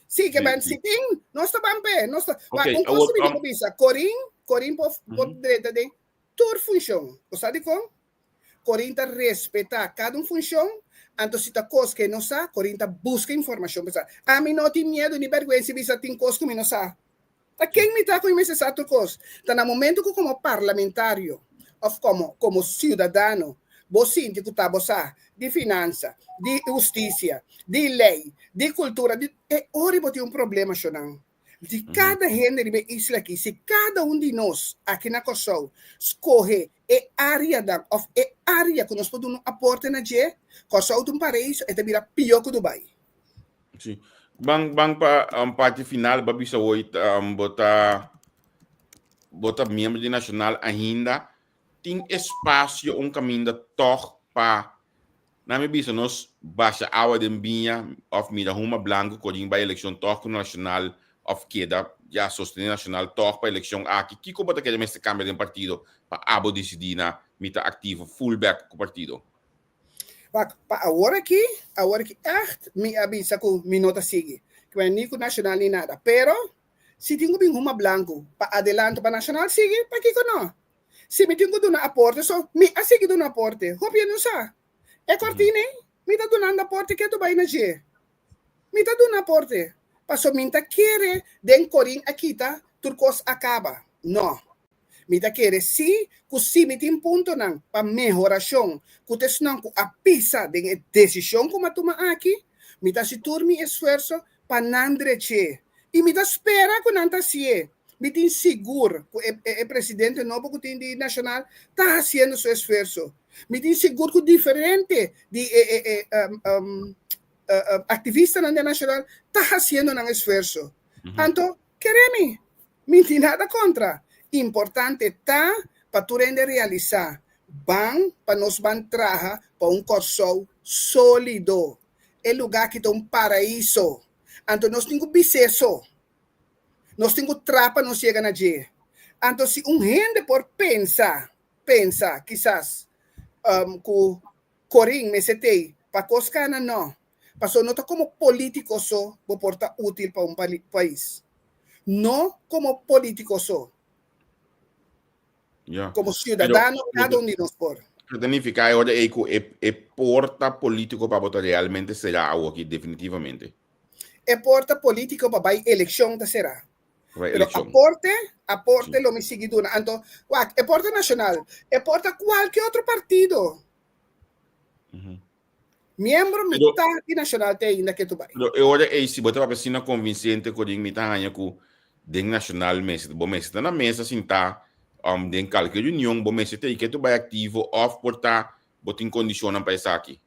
Sim, que bem, se tem, nós está bem, nós está. Mas um coisa me digo bisa, Corim pode direita de toda função. Você sabe como? Corim está respeita cada função. Então, se está coisa que não sabe, Corim está busca informação. A mim não tem medo nem vergonha se bisa tem coisa que não sabe. Quem me está com esse exato coisa? Então, no momento que como parlamentário, ou como cidadão, você tem que estar de finança, de justiça, de lei, de cultura, é horrível ter um problema, Shonan. De cada gente de isla aqui, se cada de nós aqui na Kosovo escolhe área que nós podemos aportar na gente, Kosovo é um paraíso, é também pior que Dubai. Sim. Bang pa parte final babisa hoje bota membro de nacional ainda tem espaço caminho toch para na me bisa nós baixa água de binha of mira uma blanco coding para eleição toch nacional of queda já sostener nacional toch para eleição aqui que como que esse câmbio de partido para abo decidir na mita ativo fullback com partido. Agora que echt me avisa que me nota sigue. Que não é nem nacional nem nada. Pero, Se tenho bem uma blanco, para adelanto para nacional, sigue, para que não? Se me tenho do na aporte, so, me a seguir do na aporte, hopia não sa. É cortine, me tá donando aporte que tu vai na G. Me tá dando aporte. Passo minta querer, den corin aqui, tá? Turcos acaba. Não. Mita querer si, ku si me tem ponto não, para melhoração, ku tes não ku a pisa de decisão como toma aqui, mita se turmi esforço para nandreche. E mita espera ku nanta sie. Mita inseguro ku o presidente novo ku tem de nacional tá fazendo seu esforço. Mita inseguro ku diferente de activista na nacional tá fazendo um esforço. Então, queremos, me tem nada contra. Importante tá para tu render realizar. Ban para nos ban traja para corso sólido. É lugar que tem paraíso. Então nós temos biceso. Nós temos trapa não chega na G. Então se gente por pensa, quizás com corim me setei para coscana não. Passou nota como político só, vou portar útil para país. Não como político só. Yeah. Como cidadano, cada de nós por. Significa agora é porta político para votar realmente será algo aqui, definitivamente. É porta político para a eleição da será. Pero aporte lo me sigue duna. Então, é porta nacional, é porta qualquer outro partido. Membro metade nacional tem ainda que tu vai. Agora é se botar para pessoa convincente com o metade com den nacional mesa, bom mesa na mesa assim tá den qualquer reunião, bom mesa tem que tu vai ativo off portar botar em condição para isso aqui.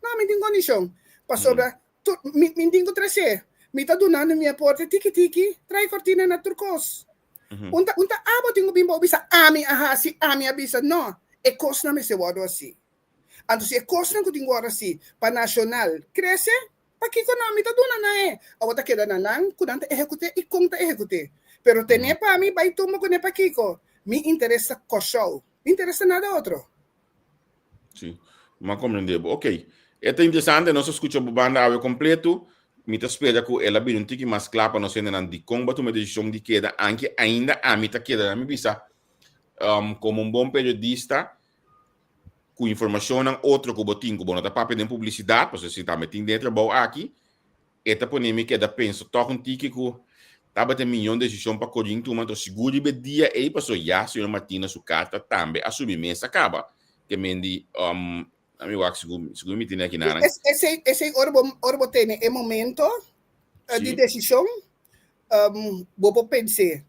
Não, me tem condição. Passou tu me tem que trazer. Me tá donando minha porta tiki trai cortina na turcos. Unta abo tenho bimbo bisa ami ahasi ami abisa no. E costa me se wado assim. Então se é costa que tenho agora assim para nacional cresce para que economia tá dona na a outra queda na nan kudante execute e conta execute. Pero tener para mim vai tomar com para Kiko. Me interessa coxão. Me interessa nada outro. Sim. Mas compreendeu. Ok. É interessante, nós escutamos o banda ao completo. Me espera que ela bem um tique mais claro para nós ainda de como tomar decisão de queda, anche ainda a mim tá queda na minha vista como bom periodista com informação não outro que botinho que não tá para pedir publicidade, porque se tá metendo dentro bom aqui, esta polêmica da penso toca um tique que tá batendo milhão de decisão para correr tu mas seguro de dia aí passou já senhor Martina sua carta também a submissa acaba que mendi amigo seguro me tem aqui na esse orbo tem é momento de decisão vou pensar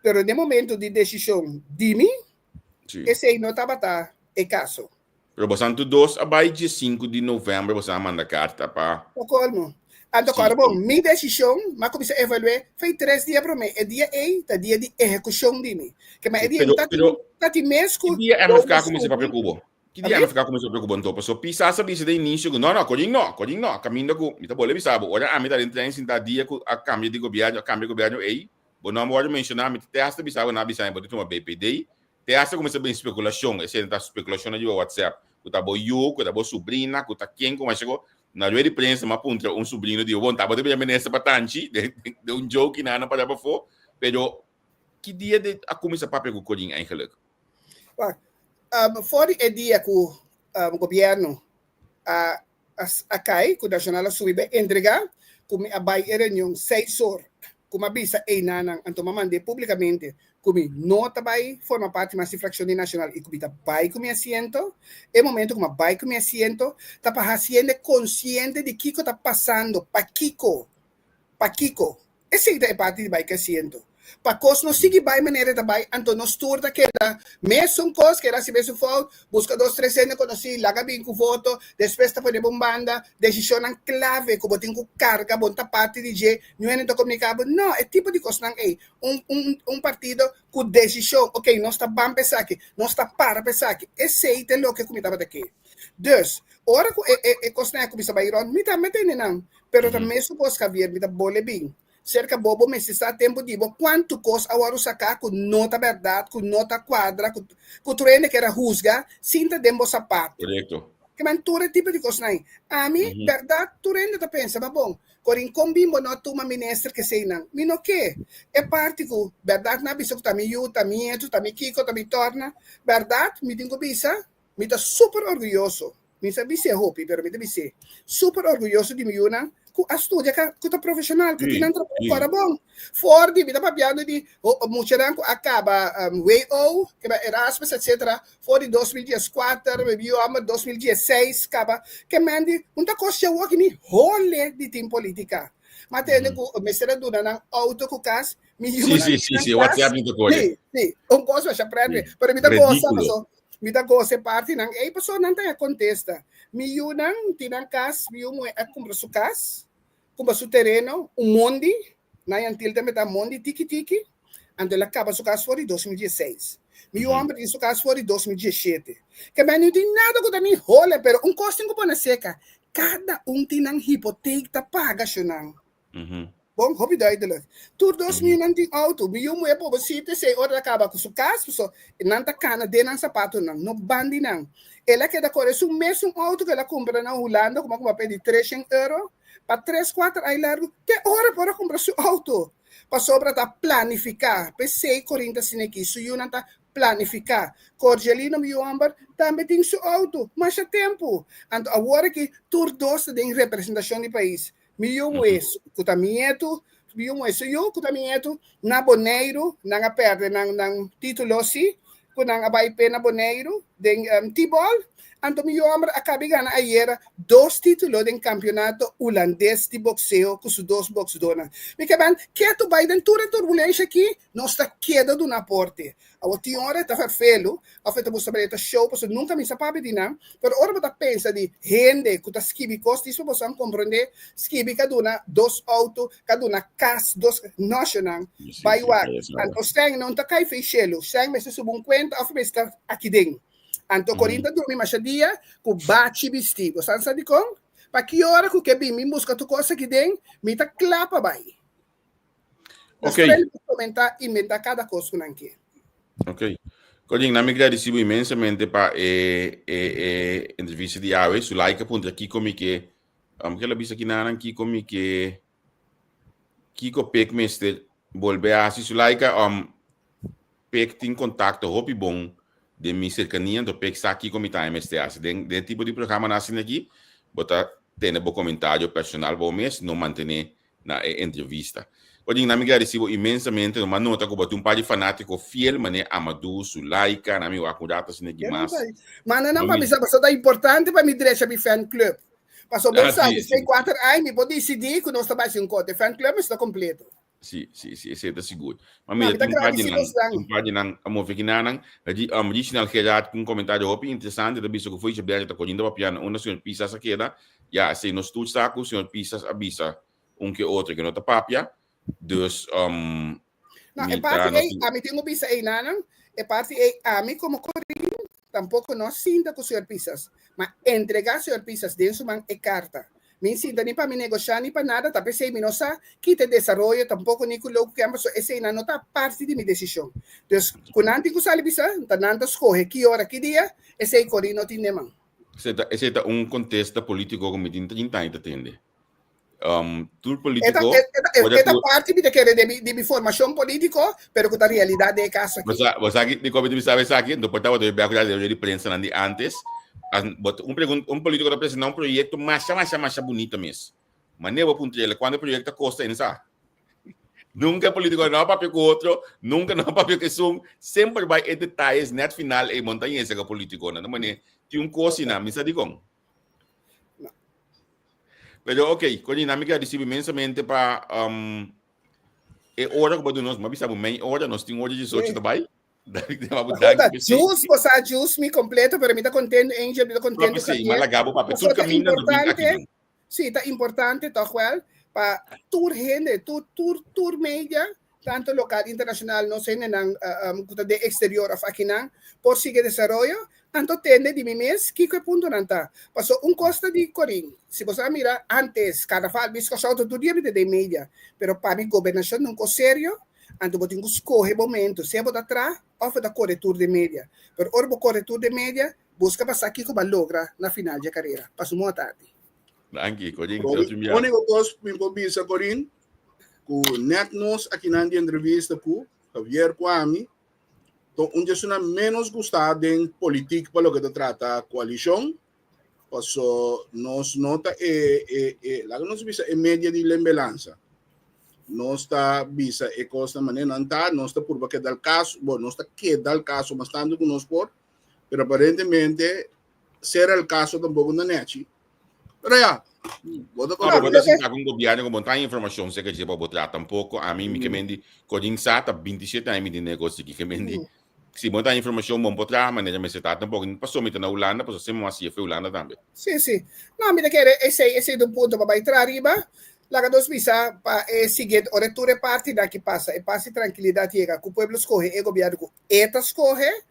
pero no momento de decisão de mim esse aí não estava é caso pero bastante dos abai dia 5 de novembro você manda carta para o colmo então bom minha decisão mas comecei a avaliar foi 3 dias para mim é dia dia de execução de mim que mas é dia tá mês que dia é ficar como se papel cubo que dia é ficar como se papel cubo então passou pisa sabe de início não corinho não caminho com me tá bole bisabo olha a mim tá dentro em dia com a cambio de governo aí bom não pode mencionar me te hasta bisabo na bisabo pode tomar BPD te hasta começa bem especulação esse tá especulação de WhatsApp que tá bom eu que tá bom sobrinha que tá quem como chegou na rede de prensa mas punta sobrinho de bom tá bom de menessa patanchi de joke na para for pero que dia de a começar papel com corinho eigenlijk fora o dia que o governo a CAI, que o Nacional Subibe, entregar, como a reunião 6 horas, como avisa a Inanang, então mandei publicamente, como não vai formar parte da fração nacional e como vai com meu assento, é momento como vai com meu assento, está fazendo consciente de que está passando, para Kiko. Esse é parte de vai com assento. Para cos não sigue vai maneira também, então nós turta que era mesmo cos que era se mesmo foto, busca 2 3 anos conheci, laga bem com foto, depois tá por banda, decisão clave como tem que carga, bonta parte de G, não é comunicado, não, é tipo de coisa um partido com decisão, ok, não está bem pensar aqui, não está para pensar aqui, esse é o que comentava daqui. Dus, ora que coisa não começa a ir on, me tá metendo não, pero também mesmo cos Javier, me tá bole bem. Cerca bobo me está tempo de quanto coisa agora sacar com nota verdade, com nota quadra, com treino que era rusga, sinta dembo sapato. Correto. que man tour tipo de coisa nai. A mim, verdade, tour ainda tá pensa, mas bom, corin combimbo no tu uma ministra que sei não. Mi no que? É parte que verdade na bisa que tá mi yu, tá mi eto, tá mi kiko, tá mi torna. Verdade, mi dingo bisa, mi tá super orgulhoso. Mi sa bise hopi, pero mi tá bise super orgulhoso de mi yuna. A studia que tá profissional, que tinha para bom. Ford, mi tá papiando de mucharanco acaba WO, que é Erasmus, etc. Ford 2014, review ama 2016, acaba que mandi muita coisa o que me role de team política. Mas tem que me será dura na auto com cas, mi Sim, WhatsApp me tocou. Sim, coisa já aprende, pero mi tá gosta, mi tá gosta parte nang ei pessoa não tem a contesta. Mi yunang tinang kas, mi yung compra su kas. Como su terreno, mondi, na yantil também tá mondi, tiki-tiki, ando ela acaba su caso fora em 2016. Meu homem em su caso fora em 2017. Que bem, não tem nada que também rola, pero costo que na seca. Cada tem uma hipoteca paga, xunang. Bom, hobby duidelijk. Tur 2000 não tem auto, meu homem é para você se hora acaba com su caso, so não tá cana de não sapato não, no bandi não. Ela quer da cor, é o mesmo auto que ela compra na Holanda, como pede 300 euros. Para 3, 4 aí largo, que hora para comprar seu auto? Para sobra tá planificar. Pensei, Corinta, assim aqui, se eu não tá planificar. Corgelino, meu amor, também tem seu auto, mas é tempo. Então, agora que tur dos tem representação do país. Meu é, cutamieto, meu é, eu cutamieto, na boneiro, na perde, na título, si, na abai pena boneiro, den tibol. Anto mi homem acabei ganhando ayer 2 títulos do campeonato holandês de boxeo com os 2 boxdonas. Me que bem, que tu vai dentro da turbulência aqui, não está queda do naporte. A outra hora está feio, a feita você vai ter show, porque nunca me sabe de nada, mas ora você pensa de gente que está skibi costa, isso você compreender, skibi cada uma 2 autos, cada uma casa, 2 nacional, vai lá. Anto steng não está cai fechelo, steng me se subum conta, of me está aqui dentro. Anto Corinta dormi machadia ku bate vestido. Sansa di con? Pa que hora que bem me busca tu coisa que tem, me tá clapa vai. Ok. Comentar inventar cada coisa que não quer. Ok. Corinha, na migra recebo imensamente para entrevista de Awe, su like ponto aqui como que que ela bisa aqui na aqui como que Kiko Pek Mister volve a se su like Pek tem contato hopi bom de minha cercania do Pek está aqui como tá MSTAS. De tipo de programa nascendo aqui, botar tem bom comentário personal bom mês, não manter na entrevista. Hoje na migra recebo imensamente uma nota que botou par de fanático fiel, mas Amadou, su like, na minha acurata assim aqui mais. Mas não para mim é importante para me direita para fan club. Passou bem sabe, tem 4 anos, me pode decidir que nós estamos fazendo um fan club está completo. Sim, esse é seguro. Mas mira, tem um par de não, a mover que não, original que já com comentário hopi interessante, da bicho que foi já tá colhendo para piano, uma senhor pisas aqui da, já sei nos tu saco, senhor pisas avisa que outro que não tá papia, dus não, é parte aí, a mim tem pisa aí não, é parte aí, a mim como Corinho, tampouco não sinta com o senhor pisas, mas entregar senhor pisas dentro man é carta. Me sinta nem para me negociar, nem para nada, tá pensei, me não sa, que te desenvolve, tampouco nem com o que é, mas esse não tá parte de minha decisão. Então, quando antes que sabe bisa, tá nada escolhe que hora, que dia, esse aí Corinho não tem nem mão. Esse é contexto político como tem 30 anos, entende? Tudo político... Esta parte de formação política, pero que a realidade é caso aqui. Você aqui, de como você sabe aqui, não pode ter a de prensa antes, político da apresentar projeto mais bonito mesmo. Mas nem vou punter quando o projeto custa em sa. Nunca político não papel com outro, nunca não papel que sum, sempre vai em detalhes, net final e montanha esse político, não mané, tem coisa na mesa de com. Pero ok, com dinâmica recebe imensamente para hora que vamos nós, mas sabe bem, hora nós temos hora de 18 também. Jus, você jus me completo, pero me está contente, Angel, me está contente. Sim, mas lagabo papel, tudo caminha do aqui. Sim, está importante, tá well, para tour gente, tour media, tanto local, internacional, não sei, de exterior of aqui não, por seguir desarrollo, tanto tende de mês, que ponto não está. Passou costa de Corim. Se você mira, antes, carnaval, bisco solto, tudo dia de media, pero para mim, governação não é sério, anto botinho escorre momento, se botar atrás, oferta corretor de média. Pero orbo corretor de média, busca passar aqui como logra na final de carreira. Passo uma tarde. Danke, Corinne. Onde eu gosto de bisa Corinne, com net nos aqui na entrevista com Javier Kwame, então onde é menos gostado em política para o que trata a coalição, passou nos nota lá que nós bisa é média de lembrança. Nós está bisa e costa maneira não está, nós está por que dá caso, bom, nós está que dá caso bastante com nós por, pero aparentemente será o caso tampouco na net. Pero ya, Não, pode ser que o governo como tem informação, sei que já pode botar tampouco, a mim que mendi, Corinne sata 27 anos de negócio que mendi. Se botar informação, bom botar, mas não me se tá tampouco, passou me na Holanda, passou sempre assim, foi Holanda também. Sim. Não, me quer esse é do ponto para entrar arriba. Lá que nós visa para seguir a retura parte da que passa, e passa tranquilidade chega, que o povo escolhe, e o governo que eta escolhe.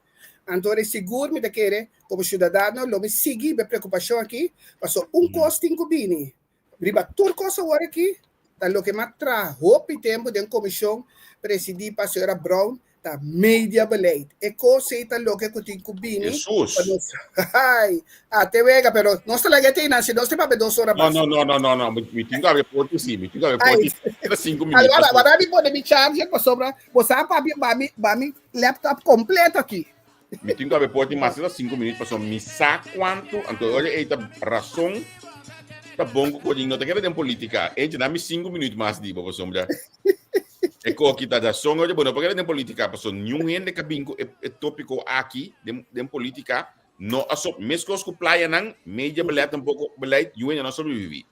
Então, é seguro, me quer, como cidadão, não me seguir a preocupação aqui, passou custo em Cubini. Riba, tudo coisa agora aqui, tá lo que matra, roupa tempo de comissão, presidir para a senhora Brown, da media beleid. E cosa é lo que tem Cubini. Jesus! Ai, até vega, pero não está lá que tem, se não está para 2 horas. Não, me tenho que repórter sim, me tenho que repórter, era 5 minutos. Agora me pode me charge, para sobra, você para mim laptop completo aqui. Me tenho que repórter, mas era 5 minutos, passou me sabe quanto, então olha, a razão, tá bom, Corinne, não tem que ter política, a gente dá-me 5 minutos mais de para sombra. É que aqui está da som, olha, bueno, porque tem política, passou nenhum gente que bingo é tópico aqui, de política, não a só, mesmo com praia não, media belete um pouco belete, e o não sobrevive.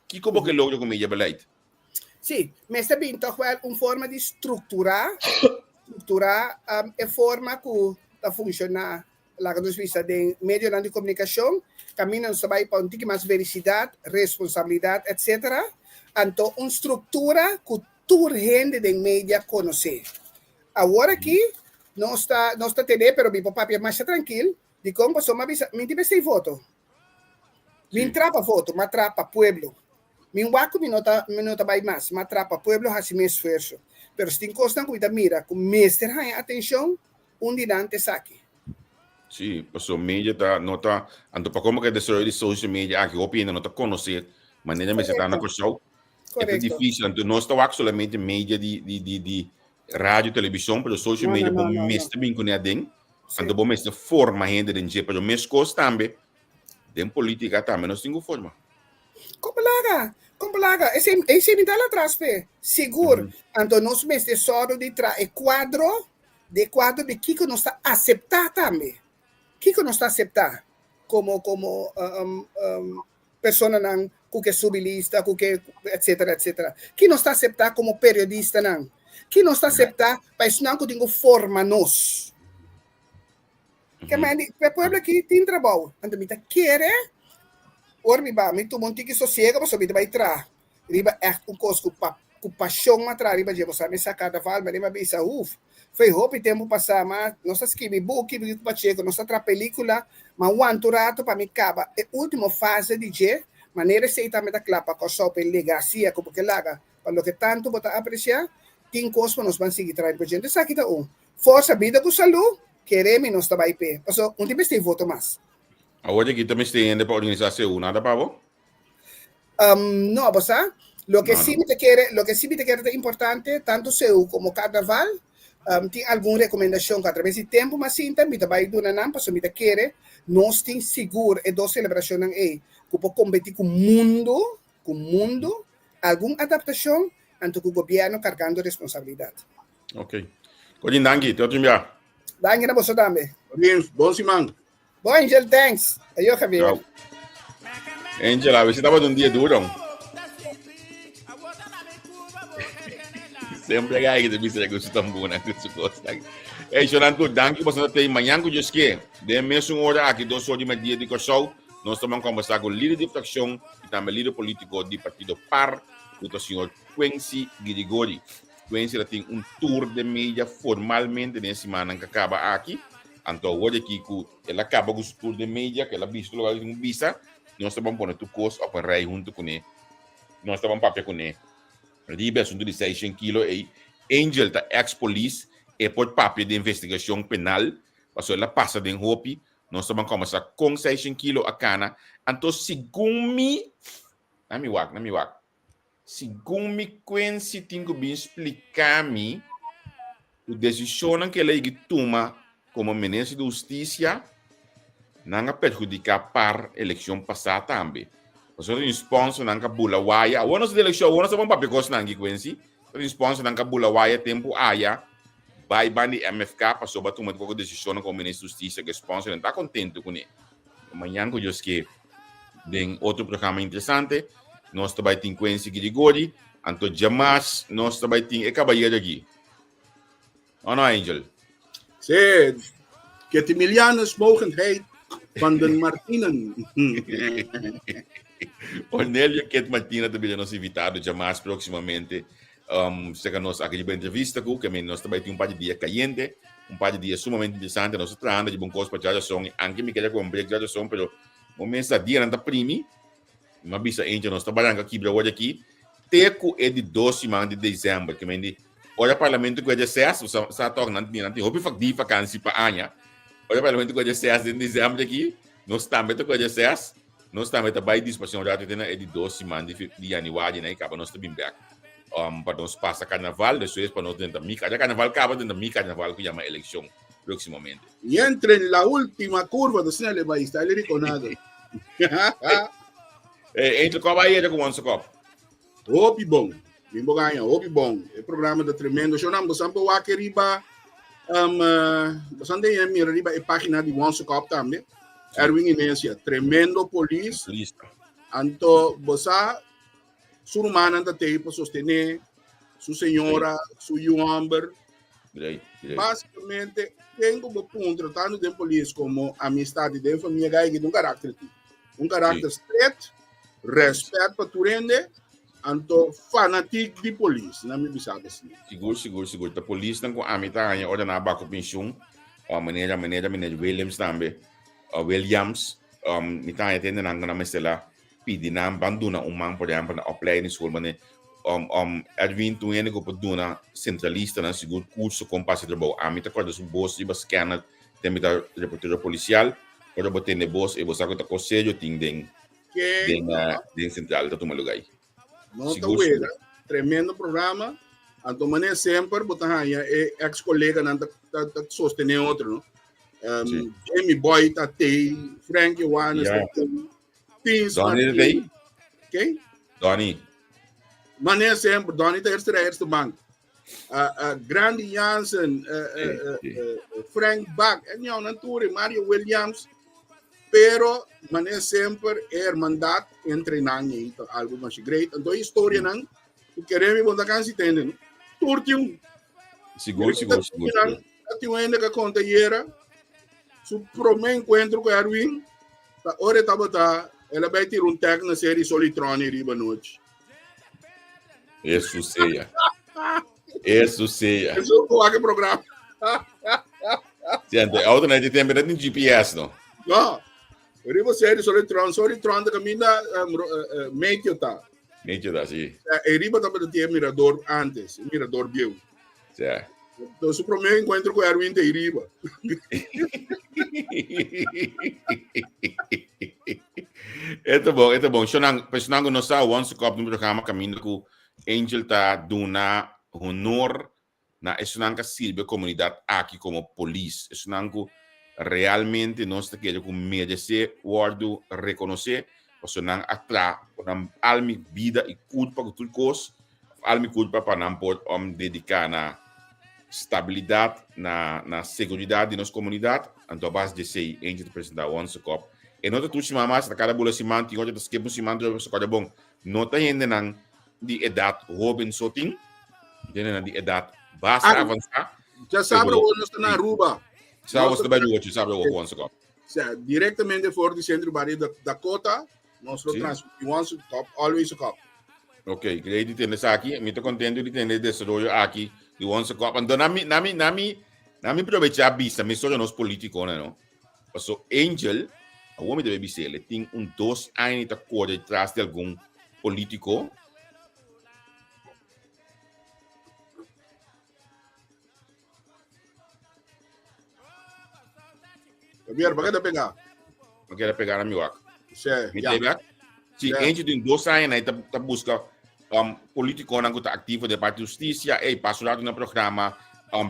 Que como que logra com media belete? Sim, mas também então é uma forma de estruturar a forma que está funcionar lá que nós vista de meio de comunicação, caminham sobre para um tique mais veracidade, responsabilidade, etc. Então, uma estrutura que toda gente de mídia conhece. Agora aqui, não está tendo, pero meu papai é mais tranquilo, de como só me tive foto. Me entrapa foto, me atrapa pueblo. Me waco me nota mais, me atrapa pueblo, assim me esforço. Pero se tem coisa que mira, com mestre atenção, dinante saque. Sim, passou mídia tá nota, então para como que desarrollo de social media aqui opina não tá conhecer, maneira me se tá na questão. É difícil, então não está solamente mídia de rádio, televisão, mas social media bom mestre bem com dentro, então bom mestre forma gente de pero mesmo coisa também, tem política também nós temos forma. Como laga, esse me dá lá atrás, seguro, então nós mestre só de quadro de que nós está aceitar também, que nós está aceitar como pessoa não que subilista, que etc. Que não está aceitar como periodista não. Que não está aceitar para isso não que tenho forma nós. Que mas o povo aqui tem trabalho. Então me tá querer or me ba, me tu monte que sossega, mas me vai entrar. Riba é um coisa com paixão matra, riba je você me sacar da val, mas riba bisa foi roupa tempo passar, mas nossa escrevi book, vi para checo, nossa tra película, mas o anturato para me acaba. É última fase de je maneira se também da clapa com só pela legacia como que laga para lo que tanto bota apreciar tem coisas para nós vamos seguir trabalhando para gente sabe que força vida com saúde queremos nós trabalhar pé passou tipo tem voto mais agora aqui também tem ainda para organização nada para vos não você lo que sí me te quiere importante tanto seu como carnaval tem alguma recomendação que através de tempo mas sim também vai do não passou me te querer nós tem seguro e dos celebração aí que pode competir com o mundo, alguma adaptação, antes que o governo carregando responsabilidade. Ok. Corinne, danke, te outro dia. Danke na você também. Bom semana. Bom, Angel, thanks. Ayo, Javier. Tchau. Angel, a ver se estava de um dia duro. Sempre é aí que você gosta tão bom, né? É, Jonathan, danke, você tem manhã que eu esqueci. De mesmo hora aqui, 2 horas de dia de corção. Nós também conversar com o líder de facção e também líder político do partido PAR, o senhor Quincy Grigori. Quincy tem tour de mídia formalmente nessa semana que acaba aqui. Então, hoje aqui, ela acaba com o tour de mídia, que ela visto lugar de visa, nós estamos pondo tu coisa para rei junto com ele. Nós estamos papel com ele. Ribe assunto de 600 quilos e Angel da ex-police e por papel de investigação penal, passou ela passa de Hopi, nós estamos começar com 600 kg a cana, então segundo me, na me wak, segundo me Quincy tenho que explicar-me a decisão que ele toma como ministro da Justiça não perjudicar para a eleição passada também. Nós temos sponsor não bula waia, ou nós eleição, ou nós vamos para pecos não Quincy, nós sponsor não bula waia tempo aia, vai bani MFK passou para tomar uma decisão como ministro da Justiça que sponsor não está contente com ele. Amanhã que eu que tem outro programa interessante, nós também temos Quincy Grigori, então jamais nós também temos a cabalheira aqui. Oh no, Angel. Sim, que die miljoenensmogendheid van den Martinen. Ornelio Ket Martina também nos invitado jamais proximamente. Chega nós aqui de entrevista que nós também temos par de dia caliente, par de dia sumamente interessante, nós estamos de bom coisa para já som, anche me queria com break já som, pero momento dia não tá primi, mas bisa Angel nós trabalhando aqui para hoje aqui, teco é de 12 de dezembro, que me olha parlamento que é de 6, sa tornando não hope fak di vakansie pa anya. Olha parlamento que é de 6 de dezembro aqui, nós estamos que é de 6, nós estamos também disposição já tem é de 12 de januário, né, acaba nós também back. Para nós passar carnaval, depois para nós dentro da cada carnaval acaba dentro da carnaval que chama eleição proximamente. Y entre en la última curva do sinal vai estar ele riconado. Entre qual vai ir com o copo? Opi bom. Bimbo ganha, opi bom. O programa da tremendo. Eu não vou sempre o aqui riba. Bastante em minha riba é página de Once Cop também. Erwin Inésia, tremendo polícia. Anto, você surumana da tem para sostener sua senhora, sua Amber. Basicamente, tem como ponto tratando de polícia como amistade de família que um caráter straight, respeito para tu rende, anto fanático de polícia, não me sabe assim. Seguro. A polícia não com a mitad olha na baco pensão, a maneira Williams também, Williams, mitad tem na mesela pedi na banduna man por exemplo na opleiding school, mas Edwin toen ene op het doen centralista na seguro curso com passe de trabalho a mita corda su boss iba scanner tem mita reporteiro policial corda botar ne boss e você agora conselho tem den central tá toma lugar aí nota ueda tremendo programa anto mané sempre botar aí ex colega na sostener outro no Jamie Boy tá tem Frankie Wallace Donnie quem Donnie mané sempre Donnie tá extra bank Grandi Jansen Frank Bach não nature Mario Williams pero mané sempre mandato entre nangue algo mais great então história não o queremos botar cansi tendo turtium seguro tem ainda que conta era su primeiro encontro com Erwin tá hora tá botar ela vai ter tag na série Solitrone riba noite isso ceia isso é o programa gente a outra tem tempo de GPS não riba série Solitrone da caminho meio tá sim riba tá para ter mirador antes mirador viu certo então su primeiro encontro com Erwin tem riba Eto bom. Personang no sa once cop no programa caminho com Angel tá duna honor na esunanga silbe comunidade aqui como polícia. Esunango realmente nós tá querendo com merecer wardo reconhecer, esunang atra nam almi vida e culpa com tudo cos, almi culpa para nam pode dedicar na estabilidade na segurança de nossa comunidade. Então base de sei Angel apresentar once cop e nota tu chama mais na cada bola cimento e outra das que bu cimento é coisa bom nota ainda não de idade Robin Sotin de idade basta avançar já sabe o nós está na Aruba sabe você vai jogar sabe o once cop diretamente fora do centro Barrio da Dakota nós once cop always a cop ok queria ter nessa aqui me tô contente de ter nesse rollo aqui de once cop então nami aproveitar a vista me sou nos políticos não so Angel o homem deve ser ele tem 2 anos de acordo atrás de algum político Javier, ¿para qué te pegar? Não quero pegar na minha Sí, Me ya. pega? Se Yeah. a gente tem 2 anos, aí tá busca político que tá ativo da parte da justiça, e passo lá no programa,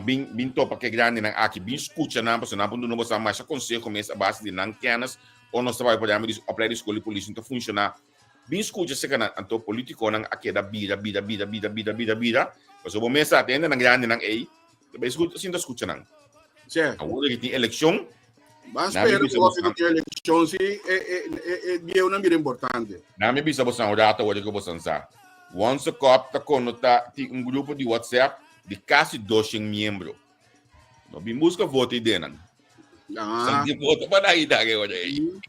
bem topa que grande na aqui, bem escuta na pessoa, não não você mais aconselho começa a base de não canas, ou nós vai para a plena escola de polícia então funciona. Bem escuta se kana anto político nang aqui da vida, mas o momento atende na grande nang ei, bem escuta, sinta escuta nang. Sí. Agora que tem eleição, Mas Nami espero bisa que buscar. a eleição sim é uma mira importante. na me bisa você data hoje que você sa. Once cop tá conota tem grupo de WhatsApp de quase 200 membros. No bem busca voto e denan. Ah, Santi voto para aí da que hoje aí.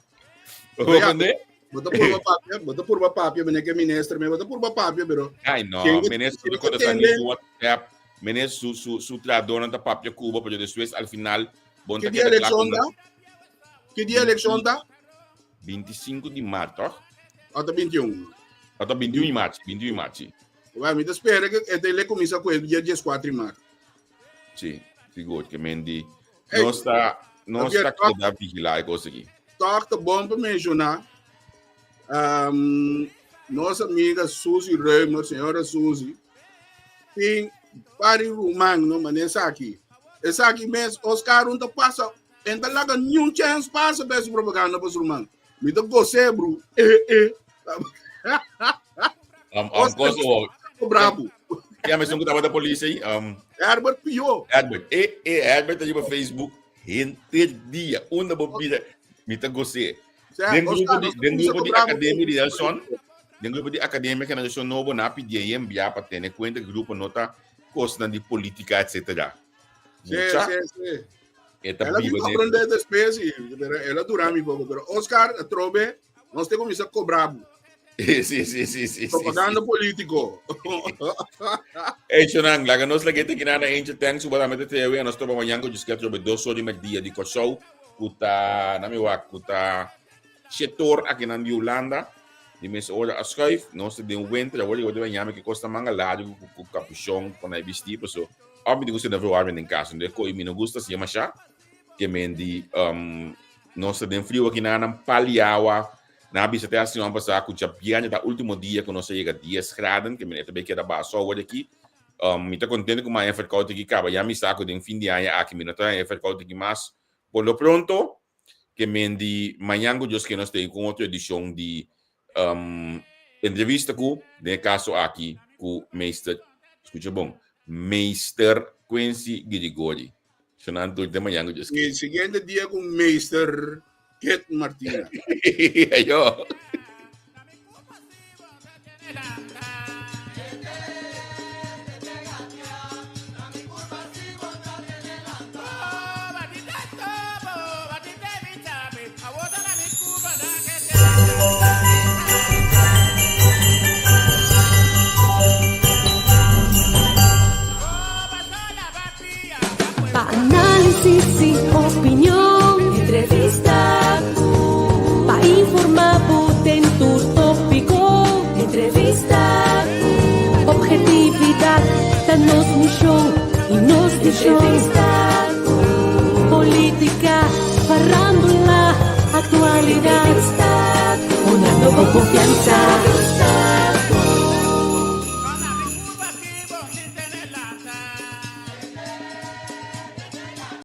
Obrigado. Entende? bota por uma papia, mas que ministro, mas bota por uma papia, pero. Ai não, Quem- ministro quem de coisa entende? assim WhatsApp, ministro su tradona da papia Cuba para depois al final bom Que tá dia a eleição dá? Que dia a eleição dá? 25 de março, Até 21. até 21 de março, 21 de março. Vai, me espera que ele começa com ele dia 14 de março. Sim, seguro que mendi. Ei, Nós Javier, está que dá vigilar e coisa aqui. Toca bom para mencionar. Nossa amiga Suzy Reimer, senhora Suzy, tem vários romanos, não, mas essa aqui. Essa aqui mesmo, os caras não passam, ainda lá nenhum chance passa para essa propaganda para os romanos. Me dá você, bro. Coisa, Tô brabo. que a missão que estava da polícia aí, Herbert pior. Herbert, Herbert tá no Facebook, entre dia, uma bobida, me tá gostei. Dentro grupo de academia de Nelson, dentro grupo de academia que nós novo na pedir enviar para ter conta grupo nota costa de política etc. Sim. Eta Ela viva vive de aprender da espécie, ela dura um pouco, mas Oscar, trobe, nós temos que começar a cobrar. sim. Propaganda político. Chonang, laga nós lagi te kinana angel thanks suba namin tewe nós toba manyango just get robe 2 horas de dia de show kuta namiwa kuta setor aqui na Yolanda de mes ora a schuif nós de winter hoje eu devo nyame que costa manga lado com capuchão com a vestir so ob de gusto de ver armen em casa de coi me não gusta se chama que mendi nós de frio aqui na Paliawa na bisa até assim vamos passar com chapianya da último dia que nós chega 10 graus que me também queda baixo hoje aqui me está contente com a effort que aqui acaba já me saco de fim de ano aqui me não tá effort que aqui mas por lo pronto que mendi manhã just que nós temos com outra edição de entrevista com de caso aqui com Meister escuta bom Meister Quincy Girigori chamando tudo de manhã just E seguinte dia com o Meister Ket Martina. Ayo. Análisis y opinión, entrevista, pa informar en tu tópico, entrevista, objetividad, danos un show y nos entrevista, política, farándula, actualidad, con confianza.